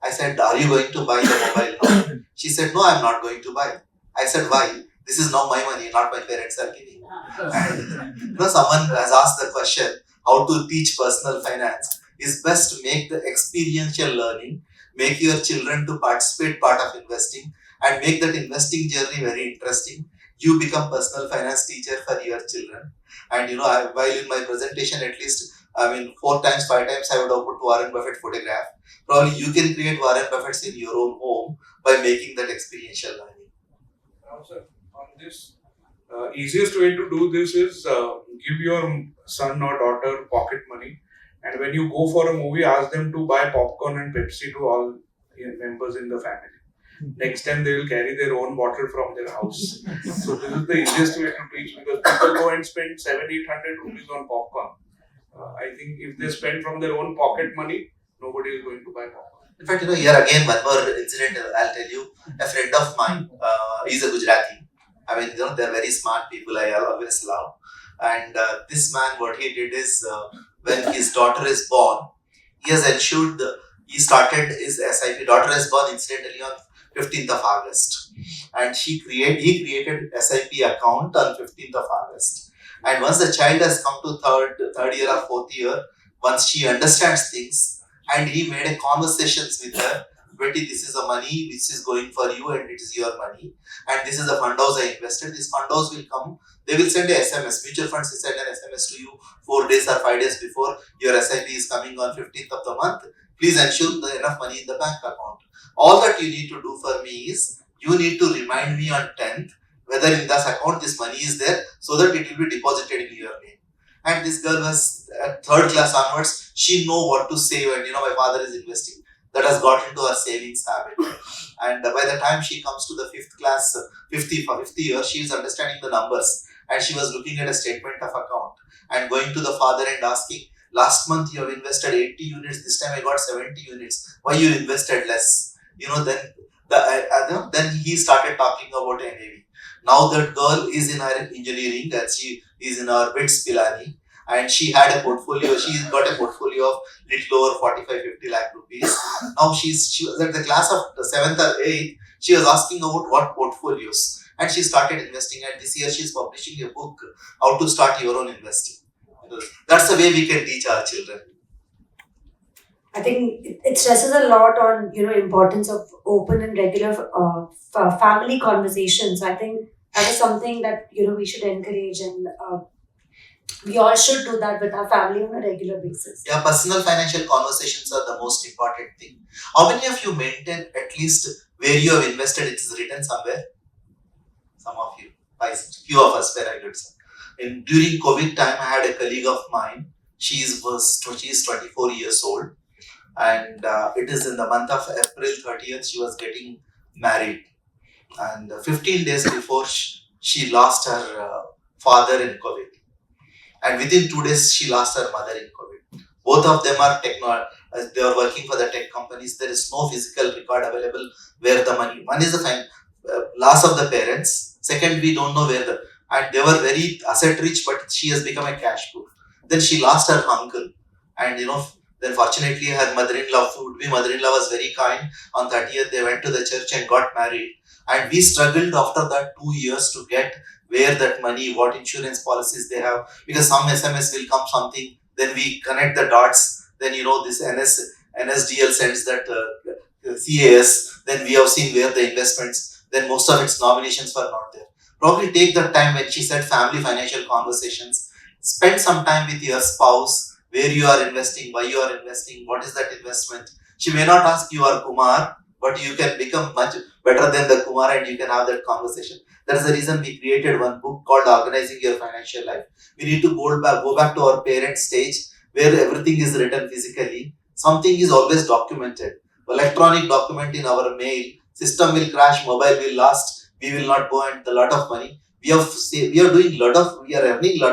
I said, are you going to buy the mobile now? She said, no, I'm not going to buy. I said, why? This is now my money, not my parents are giving. And someone has asked the question, how to teach personal finance is best to make the experiential learning, make your children to participate part of investing, and make that investing journey very interesting. You become personal finance teacher for your children. And while in my presentation at least, 4 times, 5 times I would have put Warren Buffett photograph. Probably you can create Warren Buffetts in your own home by making that experiential learning. Sir, on this, easiest way to do this is give your son or daughter pocket money, and when you go for a movie, ask them to buy popcorn and Pepsi to all members in the family. Next time they will carry their own bottle from their house. So this is the easiest way to teach, because people go and spend 700-800 rupees on popcorn. I think if they spend from their own pocket money, nobody is going to buy popcorn. In fact, here again, one more incident I'll tell you. A friend of mine, he's a Gujarati. I mean, they're very smart people. I always love. And this man, what he did is, when his daughter is born, he has ensured he started his SIP. Daughter is born incidentally on 15th of August, and he created SIP account on 15th of August. And once the child has come to third year or fourth year, once she understands things, and he made a conversations with her, Betty, this is the money which is going for you, and it is your money, and this is the fund house I invested. This fund house will come, they will send a SMS. Mutual funds will send an SMS to you 4 days or 5 days before your SIP is coming on 15th of the month. Please ensure there enough money in the bank account. All that you need to do for me is, you need to remind me on 10th whether in this account this money is there, so that it will be deposited in your name. And this girl was at third class onwards, she know what to say when my father is investing. That has got into her savings habit. And by the time she comes to the fifth year, she is understanding the numbers, and she was looking at a statement of account and going to the father and asking, last month you have invested 80 units, this time I got 70 units. Why you invested less? Then he started talking about NAV. Now that girl is in her engineering, and she is in her BITS Pilani, and she had a portfolio. She's got a portfolio of little over 45-50 lakh rupees. Now she was at the class of the 7th or 8th. She was asking about what portfolios, and she started investing. And this year she is publishing a book, How to Start Your Own Investing. That's the way we can teach our children. I think it stresses a lot on importance of open and regular family conversations. I think that is something that we should encourage, and we all should do that with our family on a regular basis. Yeah, personal financial conversations are the most important thing. How many of you maintain at least where you have invested? It is written somewhere. Some of you, few of us, very good. During COVID time, I had a colleague of mine. She is 24 years old, and it is in the month of April 30th. She was getting married, and 15 days before she lost her father in COVID, and within 2 days she lost her mother in COVID. Both of them are they are working for the tech companies. There is no physical record available where the money. One is the loss of the parents. Second, we don't know where and they were very asset rich, but she has become a cash poor. Then she lost her uncle, and then fortunately her mother-in-law, would-be mother-in-law, was very kind. On 30th, they went to the church and got married. And we struggled after that 2 years to get where that money, what insurance policies they have, because some SMS will come something, then we connect the dots, then this NSDL sends that CAS, then we have seen where the investments, then most of its nominations were not there. Probably take the time when she said family financial conversations, spend some time with your spouse, where you are investing, why you are investing, what is that investment. She may not ask you are Kumar, but you can become much better than the Kumar, and you can have that conversation. That's the reason we created one book called Organizing Your Financial Life. We need to go back to our parent stage where everything is written physically. Something is always documented. Electronic document in our mail, system will crash, mobile will last, we will not go and a lot of money. We are earning a lot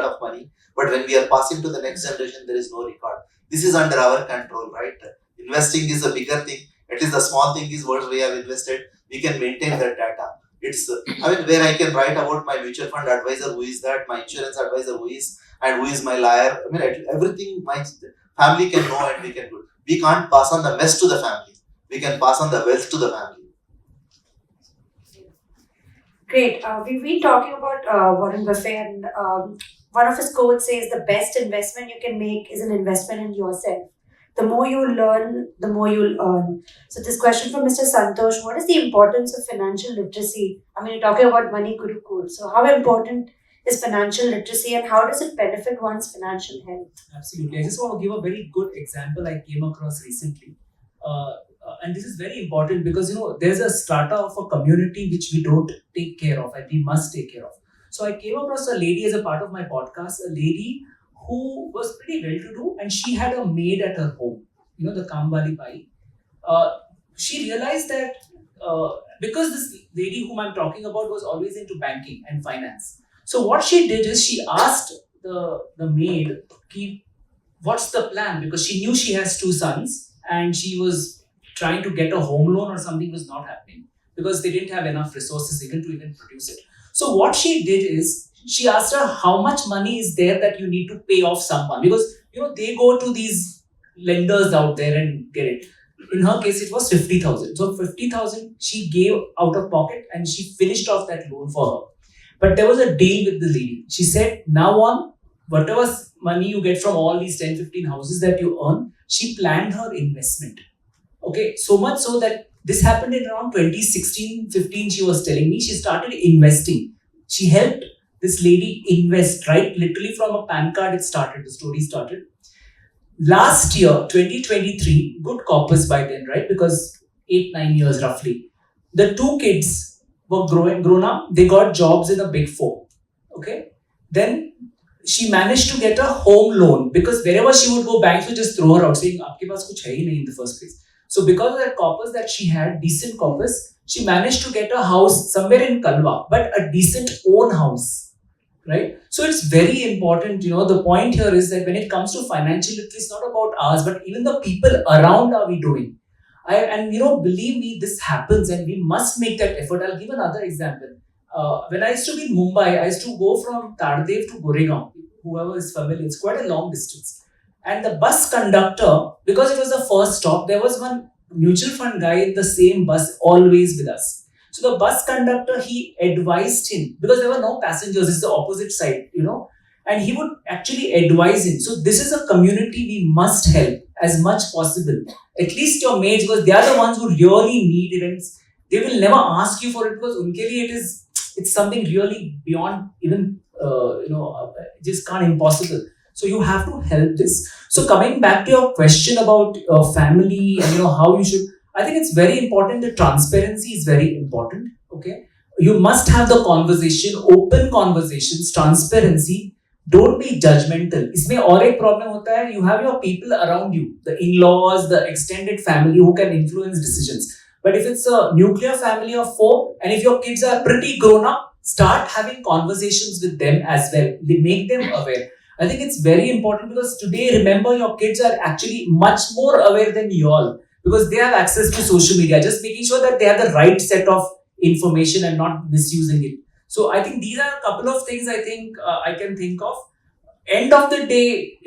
of money, but when we are passing to the next generation, there is no record. This is under our control, right? Investing is a bigger thing. At least the small thing is what we have invested. We can maintain that data. It's where I can write about my mutual fund advisor, who is that, my insurance advisor, who is, and who is my liar. Everything my family can know, and we can do. We can't pass on the mess to the family. We can pass on the wealth to the family. Great. We've been talking about Warren Buffett, and one of his quotes says, the best investment you can make is an investment in yourself. The more you learn, the more you'll earn. So this question from Mr. Santosh, what is the importance of financial literacy? You're talking about Money Gurukul. So how important is financial literacy, and how does it benefit one's financial health? Absolutely. I just want to give a very good example I came across recently. And this is very important because, there's a strata of a community which we don't take care of, and we must take care of. So I came across a lady as a part of my podcast, a lady who was pretty well-to-do, and she had a maid at her home, the Kambali Bai. She realized that because this lady whom I'm talking about was always into banking and finance. So what she did is she asked the maid, "Ki, what's the plan?" Because she knew she has two sons and she was trying to get a home loan or something was not happening because they didn't have enough resources even to even produce it. So what she did is she asked her, how much money is there that you need to pay off someone, because they go to these lenders out there and get it. In her case, it was 50,000. So 50,000 she gave out of pocket and she finished off that loan for her. But there was a deal with the lady. She said, now on, whatever money you get from all these 10, 15 houses that you earn, she planned her investment. Okay, so much so that this happened in around 2016, 15, she was telling me. She started investing. She helped this lady invest, right? Literally from a PAN card, the story started. Last year, 2023, good corpus by then, right? Because 8, 9 years roughly. The two kids were grown up, they got jobs in a big four. Okay. Then she managed to get a home loan because wherever she would go, banks would just throw her out saying, "Aapke paas kuch hai hi nahi," in the first place. So because of that corpus that she had, decent corpus, she managed to get a house somewhere in Kalwa, but a decent own house, right? So it's very important, the point here is that when it comes to financial literacy, it's not about us, but even the people around are we doing. Believe me, this happens and we must make that effort. I'll give another example. When I used to be in Mumbai, I used to go from Tardev to Goregaon. Whoever is familiar, it's quite a long distance. And the bus conductor, because it was the first stop, there was one mutual fund guy in the same bus always with us. So the bus conductor, he advised him, because there were no passengers, it's the opposite side, and he would actually advise him. So this is a community we must help as much possible. At least your mates, because they are the ones who really need it, and they will never ask you for it because unke liye it's something really beyond even just can't impossible. So you have to help this. So coming back to your question about family and how you should, I think it's very important. The transparency is very important. Okay, you must have the conversation, open conversations, transparency. Don't be judgmental. इसमें और एक problem होता है. You have your people around you, the in-laws, the extended family who can influence decisions. But if it's a nuclear family of 4, and if your kids are pretty grown up, start having conversations with them as well. They make them aware. I think it's very important because today, remember, your kids are actually much more aware than you all because they have access to social media. Just making sure that they have the right set of information and not misusing it. So I think these are a couple of things I think I can think of. End of the day,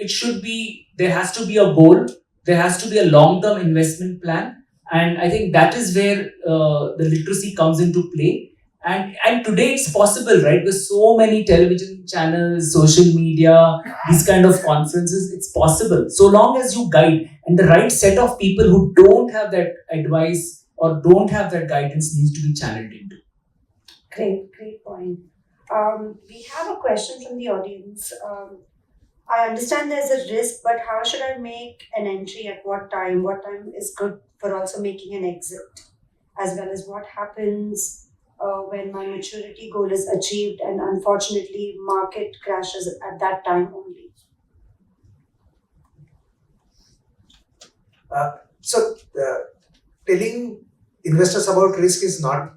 there has to be a goal. There has to be a long-term investment plan. And I think that is where the literacy comes into play. And today it's possible, right? With so many television channels, social media, these kind of conferences, it's possible. So long as you guide and the right set of people who don't have that advice or don't have that guidance needs to be channeled into. Great point. We have a question from the audience. I understand there's a risk, but how should I make an entry at what time? What time is good for also making an exit? As well as what happens when my maturity goal is achieved and unfortunately market crashes at that time only? Telling investors about risk is not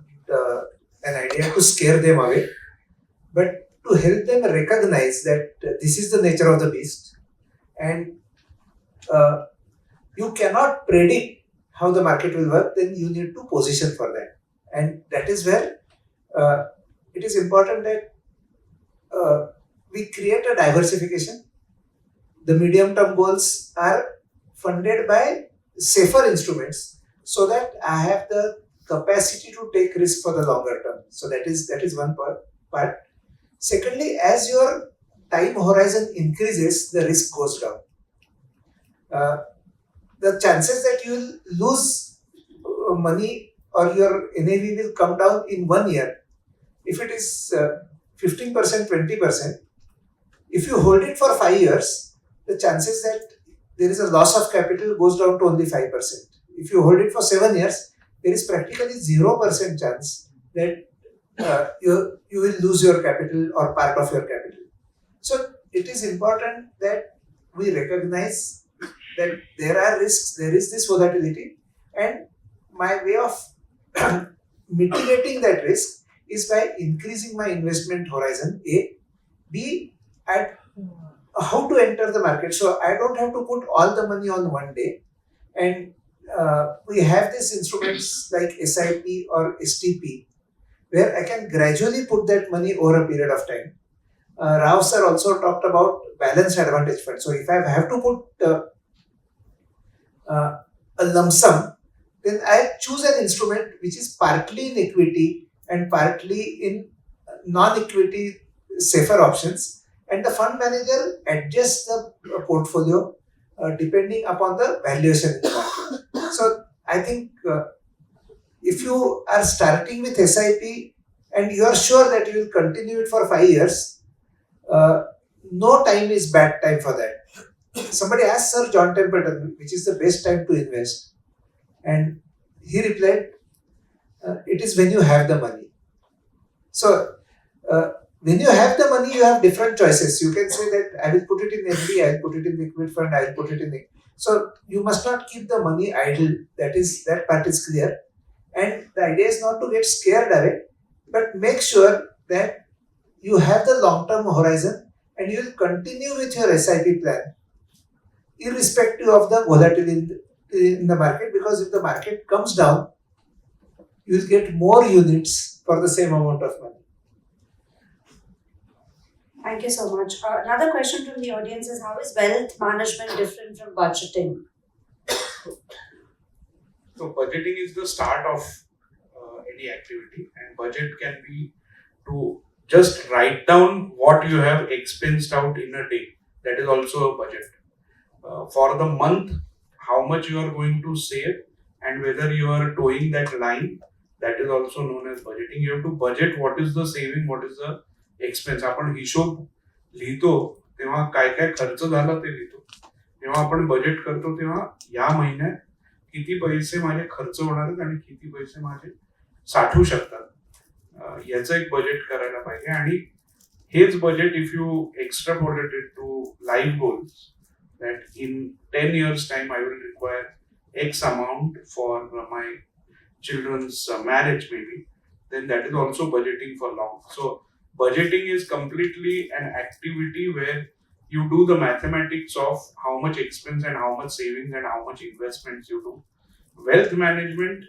an idea to scare them away, but to help them recognize that this is the nature of the beast and you cannot predict how the market will work, then you need to position for that. And that is where it is important that we create a diversification. The medium term goals are funded by safer instruments so that I have the capacity to take risk for the longer term. So that is one part. Secondly, as your time horizon increases, the risk goes down. The chances that you will lose money or your NAV will come down in 1 year, if it is 15%, 20%, if you hold it for 5 years, the chances that there is a loss of capital goes down to only 5%. If you hold it for 7 years, there is practically 0% chance that you will lose your capital or part of your capital. So it is important that we recognize that there are risks, there is this volatility, and my way of mitigating that risk is by increasing my investment horizon. A, B, at how to enter the market. So I don't have to put all the money on one day. And we have these instruments like SIP or STP, where I can gradually put that money over a period of time. Rao sir also talked about balanced advantage fund. So if I have to put a lump sum, then I choose an instrument which is partly in equity and partly in non-equity safer options, and the fund manager adjusts the portfolio depending upon the valuation in the market. So I think if you are starting with SIP and you are sure that you will continue it for 5 years, no time is bad time for that. Somebody asked Sir John Templeton, which is the best time to invest, and he replied, it is when you have the money. So, when you have the money, you have different choices. You can say that I will put it in FD, I will put it in liquid fund, I will put it in. So, you must not keep the money idle. That part is clear. And the idea is not to get scared away, but make sure that you have the long-term horizon and you will continue with your SIP plan, irrespective of the volatility in the market, because if the market comes down, you will get more units for the same amount of money. Thank you so much. Another question from the audience is, how is wealth management different from budgeting? So budgeting is the start of any activity, and budget can be to just write down what you have expensed out in a day. That is also a budget. For the month, how much you are going to save and whether you are towing that line, that is also known as budgeting. You have to budget what is the saving, what is the expense. आपण हिशोब लिहितो तेव्हा काय काय खर्च झाला ते लिहितो. जेव्हा आपण बजेट करतो तेव्हा या महिन्यात किती पैसे माझे खर्च होणार आहेत आणि किती पैसे माझे साठवू शकतात याचं एक बजेट करायला पाहिजे. आणि हेच budget if you extrapolate it to life goals, that in 10 years time I will require X amount for my children's marriage maybe, then that is also budgeting for long. So budgeting is completely an activity where you do the mathematics of how much expense and how much savings and how much investments you do. Wealth management,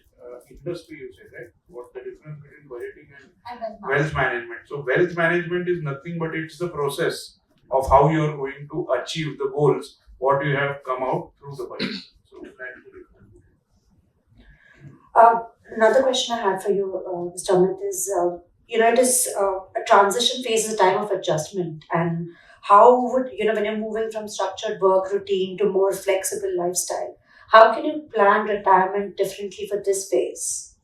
industry you said, right? What's the difference between budgeting and wealth management? So wealth management is nothing but it's the process of how you are going to achieve the goals what you have come out through the budget. So that's the difference. Another question I had for you, Mr. Amit, is it is a transition phase, is a time of adjustment, and how would when you're moving from structured work routine to more flexible lifestyle, how can you plan retirement differently for this phase?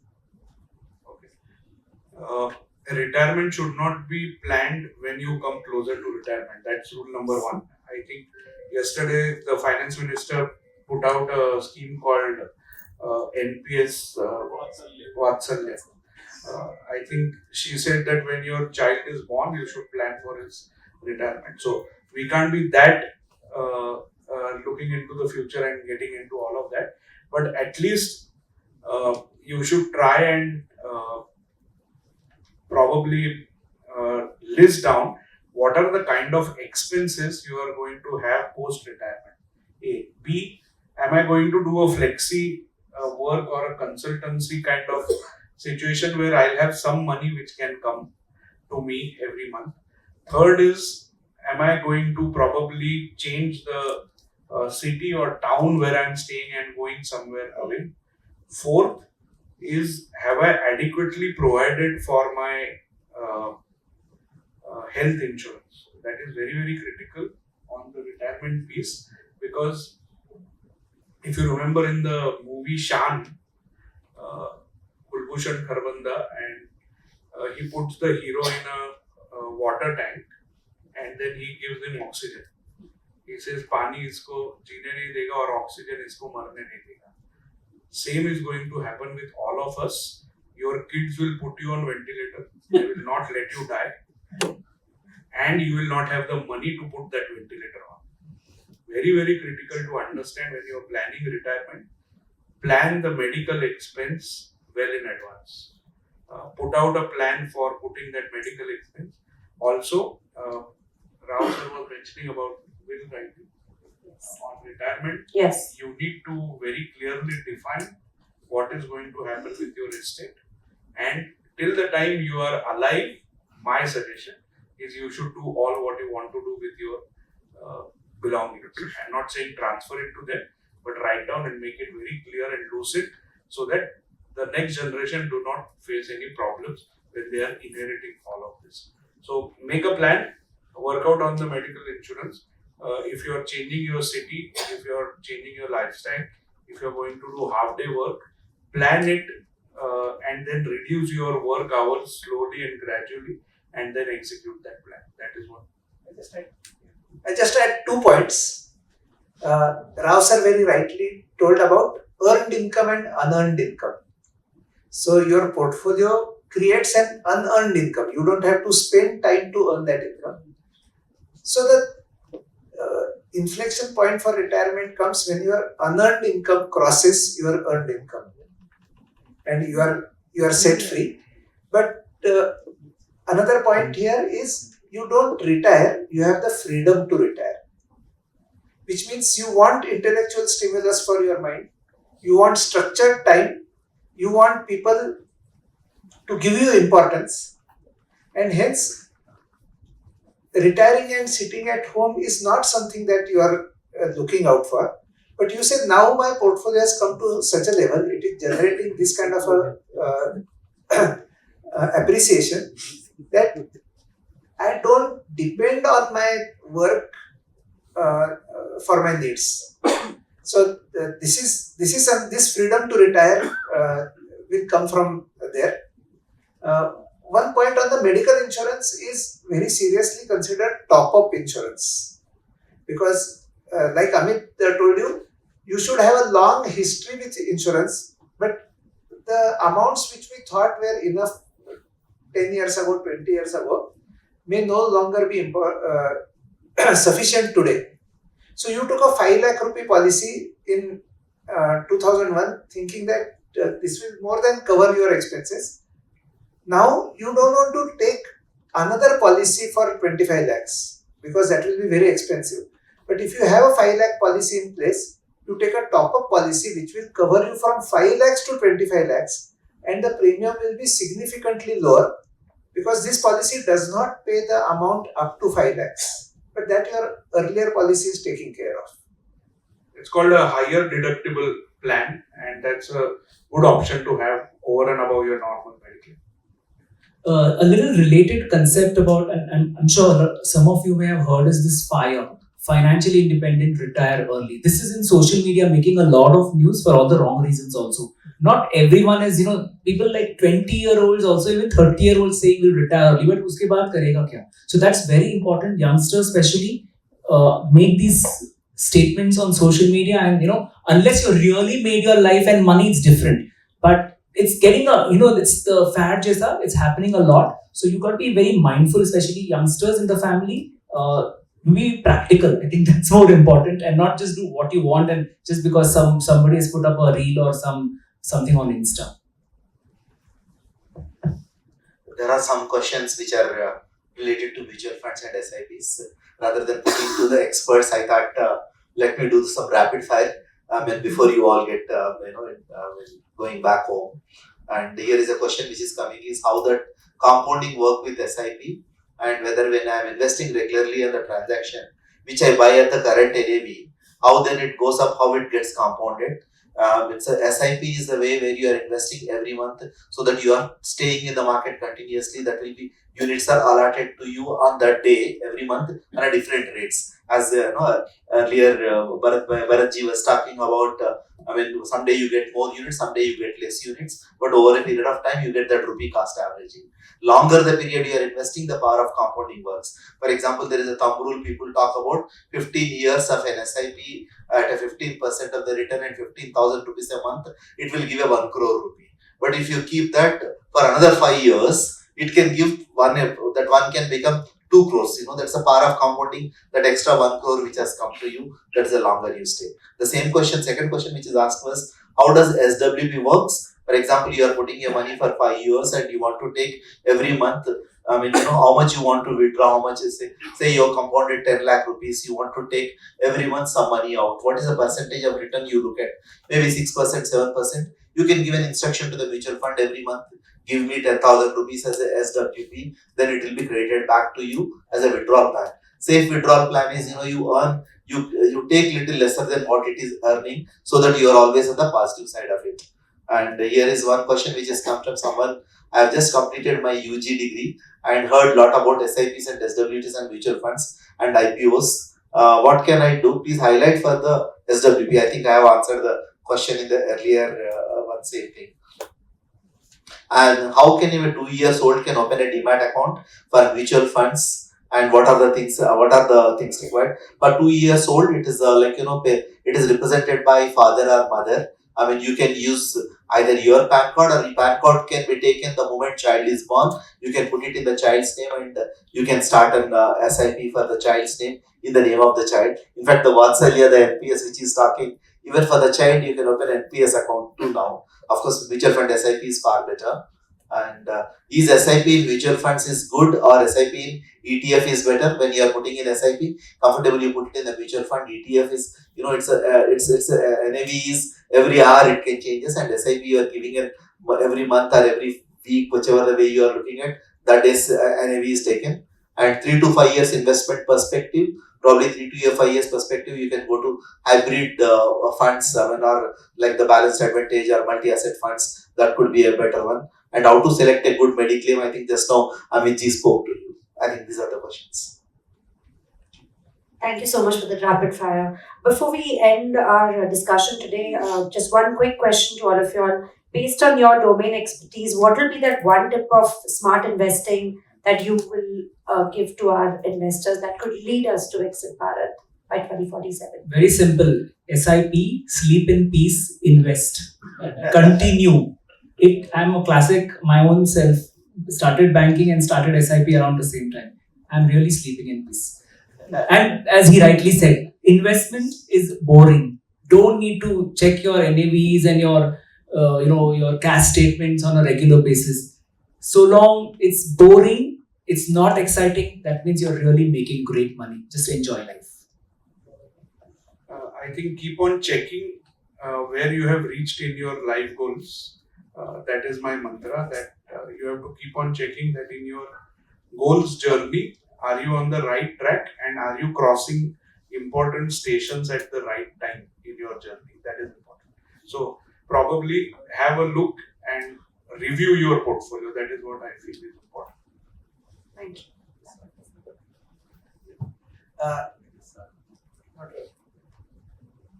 Okay. Retirement should not be planned when you come closer to retirement. That's rule number one. I think yesterday the finance minister put out a scheme called NPS Vatsalya. I think she said that when your child is born, you should plan for his retirement. So we can't be that looking into the future and getting into all of that. But at least you should try and probably list down what are the kind of expenses you are going to have post-retirement. A. B. Am I going to do a flexi work or a consultancy kind of situation where I'll have some money which can come to me every month. Third is, am I going to probably change the city or town where I'm staying and going somewhere away. Fourth is, have I adequately provided for my health insurance? That is very, very critical on the retirement piece, because if you remember in the movie Shan, Kulbhushan Kharbanda, and he puts the hero in a water tank and then he gives him oxygen. He says, पानी इसको जीने नहीं देगा और oxygen इसको मरने नहीं देगा. Same is going to happen with all of us. Your kids will put you on ventilator. They will not let you die. And you will not have the money to put that ventilator on. Very, very critical to understand when you are planning retirement. Plan the medical expense well in advance. put out a plan for putting that medical expense. Also, Rao sir was mentioning about will writing on retirement. Yes. You need to very clearly define what is going to happen with your estate, and till the time you are alive, my suggestion is you should do all what you want to do with your belongings. I'm not saying transfer it to them, but write down and make it very clear and lucid so that the next generation do not face any problems when they are inheriting all of this. So make a plan, work out on the medical insurance. If you are changing your city, if you are changing your lifestyle, if you are going to do half day work, plan it and then reduce your work hours slowly and gradually, and then execute that plan. That is what I just add 2 points. Rao sir very rightly told about earned income and unearned income. So your portfolio creates an unearned income. You don't have to spend time to earn that income. So the inflection point for retirement comes when your unearned income crosses your earned income, and you are set free. But another point here is you don't retire, you have the freedom to retire, which means you want intellectual stimulus for your mind, you want structured time, you want people to give you importance, and hence retiring and sitting at home is not something that you are looking out for. But you say, now my portfolio has come to such a level, it is generating this kind of a appreciation that I don't depend on my work for my needs. So this freedom to retire will come from there. One point on the medical insurance is very seriously consider top-up insurance, because like Amit told you, you should have a long history with insurance, but the amounts which we thought were enough 10 years ago, 20 years ago, may no longer be sufficient today. So you took a 5 lakh rupee policy in 2001 thinking that this will more than cover your expenses. Now you don't want to take another policy for 25 lakhs because that will be very expensive. But if you have a 5 lakh policy in place, you take a top-up policy which will cover you from 5 lakhs to 25 lakhs, and the premium will be significantly lower because this policy does not pay the amount up to 5 lakhs, but that your earlier policy is taking care of. it's called a higher deductible plan, and that's a good option to have over and above your normal medical. A little related concept about, and I'm sure some of you may have heard, is this FIRE, financially independent, retire early. This is in social media making a lot of news for all the wrong reasons also. Not everyone is, people like 20-year-olds, also even 30-year-olds saying will retire early, but uske baad karega kya? So that's very important. Youngsters especially make these statements on social media, and unless you really made your life and money, it's different. But it's getting it's the fad jaisa, it's happening a lot. So you got to be very mindful, especially youngsters in the family. Be practical. I think that's more important, and not just do what you want and just because somebody has put up a reel or something on Insta. There are some questions which are related to mutual funds and SIPs. Rather than putting to the experts, I thought let me do some rapid fire. Before you all get going back home. And here is a question which is coming: is how that compounding work with SIP, and whether when I am investing regularly in the transaction which I buy at the current NAV, how then it goes up, how it gets compounded. It's a SIP is the way where you are investing every month so that you are staying in the market continuously. That will be units are allotted to you on that day every month and at different rates. As earlier Bharatji was talking about, someday you get more units, someday you get less units, but over a period of time you get that rupee cost averaging. Longer the period you are investing, the power of compounding works. For example, there is a thumb rule people talk about: 15 years of an SIP at a 15% of the return and 15,000 rupees a month, it will give a 1 crore rupee. But if you keep that for another 5 years, it can give one can become 2 crores. That's the power of compounding, that extra 1 crore which has come to you, that is the longer you stay. The same question, second question which is asked was, how does SWP works? For example, you are putting your money for 5 years and you want to take every month. How much you want to withdraw, how much is say you compounded 10 lakh rupees, you want to take every month some money out. What is the percentage of return you look at? Maybe 6%, 7%. You can give an instruction to the mutual fund every month, give me 10,000 rupees as a SWP, then it will be credited back to you as a withdrawal plan. Safe withdrawal plan is, you earn, you take little lesser than what it is earning, so that you are always on the positive side of it. And here is one question which has come from someone. I have just completed my UG degree and heard lot about SIPs and SWPs and mutual funds and IPOs. What can I do? Please highlight for the SWP. I think I have answered the question in the earlier one same thing. And how can a 2 years old can open a demat account for mutual funds? And what are the things? What are the things required? For 2 years old, it is it is represented by father or mother. You can use either your PAN card, or your PAN card can be taken the moment child is born. You can put it in the child's name, and you can start an SIP for the child's name in the name of the child. In fact, the Vatsalya, the NPS which is talking, even for the child, you can open NPS account too now. Of course, mutual fund SIP is far better. And is SIP in mutual funds is good, or SIP in ETF is better? When you are putting in SIP, comfortably you put it in the mutual fund. ETF is, it's a NAV is every hour it can changes, and SIP you are giving it every month or every week, whichever the way you are looking at, that is NAV is taken. And 3 to 5 years investment perspective, probably 3 to 5 years perspective, you can go to hybrid funds, or like the balanced advantage or multi-asset funds. That could be a better one. And how to select a good mediclaim, I think just now Amitji spoke to you. I think these are the questions. Thank you so much for the rapid fire. Before we end our discussion today, just one quick question to all of you all. Based on your domain expertise, what will be that one tip of smart investing that you will give to our investors that could lead us to Exit Bharat by 2047? Very simple. SIP, sleep in peace, invest. Continue. I'm a classic, my own self, started banking and started SIP around the same time. I'm really sleeping in peace. And as he rightly said, investment is boring. Don't need to check your NAVs and your cash statements on a regular basis. So long it's boring, it's not exciting, that means you're really making great money. Just enjoy life. I think keep on checking where you have reached in your life goals. That is my mantra, that you have to keep on checking that in your goals journey, are you on the right track, and are you crossing important stations at the right time in your journey? That is important. So probably have a look and review your portfolio. That is what I feel is important. Thank you.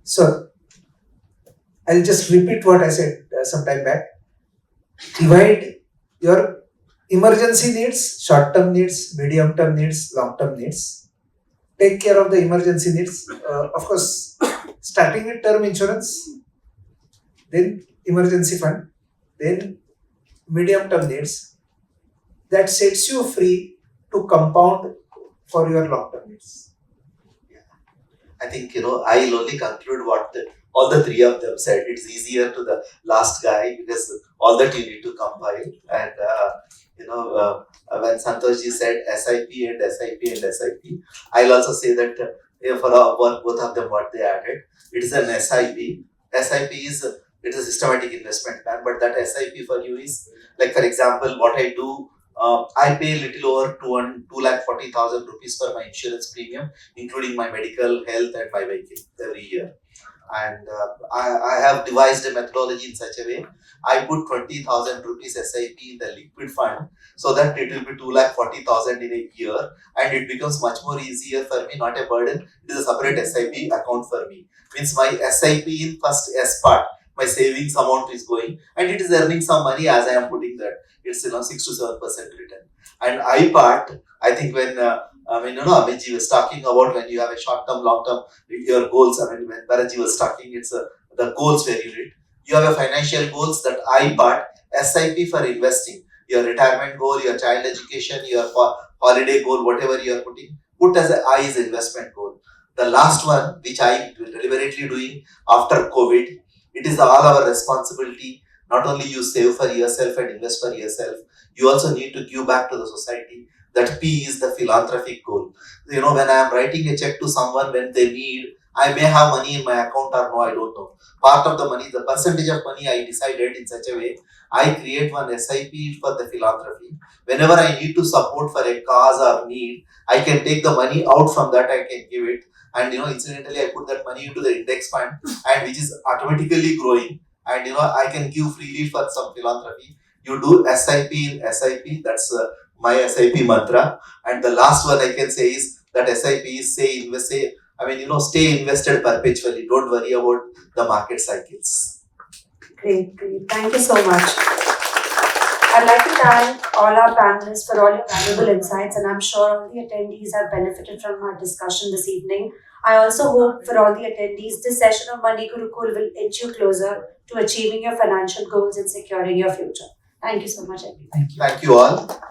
So, I'll just repeat what I said some time back. Divide your emergency needs, short-term needs, medium-term needs, long-term needs. Take care of the emergency needs. Of course, starting with term insurance, then emergency fund, then medium-term needs. That sets you free to compound for your long-term needs. I think, I'll only conclude what all the three of them said. It's easier to the last guy because all that you need to compile. And, when Santoshji said SIP and SIP and SIP, I'll also say that for both of them what they added, it is an SIP. SIP is it is a systematic investment plan, but that SIP for you is, like for example, what I do, I pay a little over 2,40,000 rupees for my insurance premium, including my medical, health and my vehicle every year. And I have devised a methodology in such a way, I put 20,000 rupees SIP in the liquid fund, so that it will be 2,40,000 in a year, and it becomes much more easier for me, not a burden. It is a separate SIP account for me. Means my SIP in first S part, my savings amount is going, and it is earning some money as I am putting that. It's 6 to 7% return. And I part, I think when Amitji was talking about when you have a short term, long term, your goals. When Bharatji was talking, it's the goals where you read. You have a financial goals, that I part, SIP for investing, your retirement goal, your child education, your holiday goal, whatever you are putting, put as a I is investment goal. The last one, which I deliberately doing after COVID, it is all our responsibility not only you save for yourself and invest for yourself, you also need to give back to the society. That P is the philanthropic goal. When I am writing a check to someone when they need, I may have money in my account or no, I don't know. Part of the money, the percentage of money I decided in such a way, I create one SIP for the philanthropy. Whenever I need to support for a cause or need, I can take the money out from that, I can give it. And incidentally, I put that money into the index fund, and which is automatically growing. And I can give freely for some philanthropy. You do SIP in SIP, that's my SIP mantra. And the last one I can say is that SIP is stay invested perpetually. Don't worry about the market cycles. Great, great. Thank you so much. I'd like to thank all our panelists for all your valuable insights, and I'm sure all the attendees have benefited from our discussion this evening. I also hope for all the attendees, this session of Money Gurukul will inch you closer to achieving your financial goals and securing your future. Thank you so much, everyone. Thank you. Thank you all.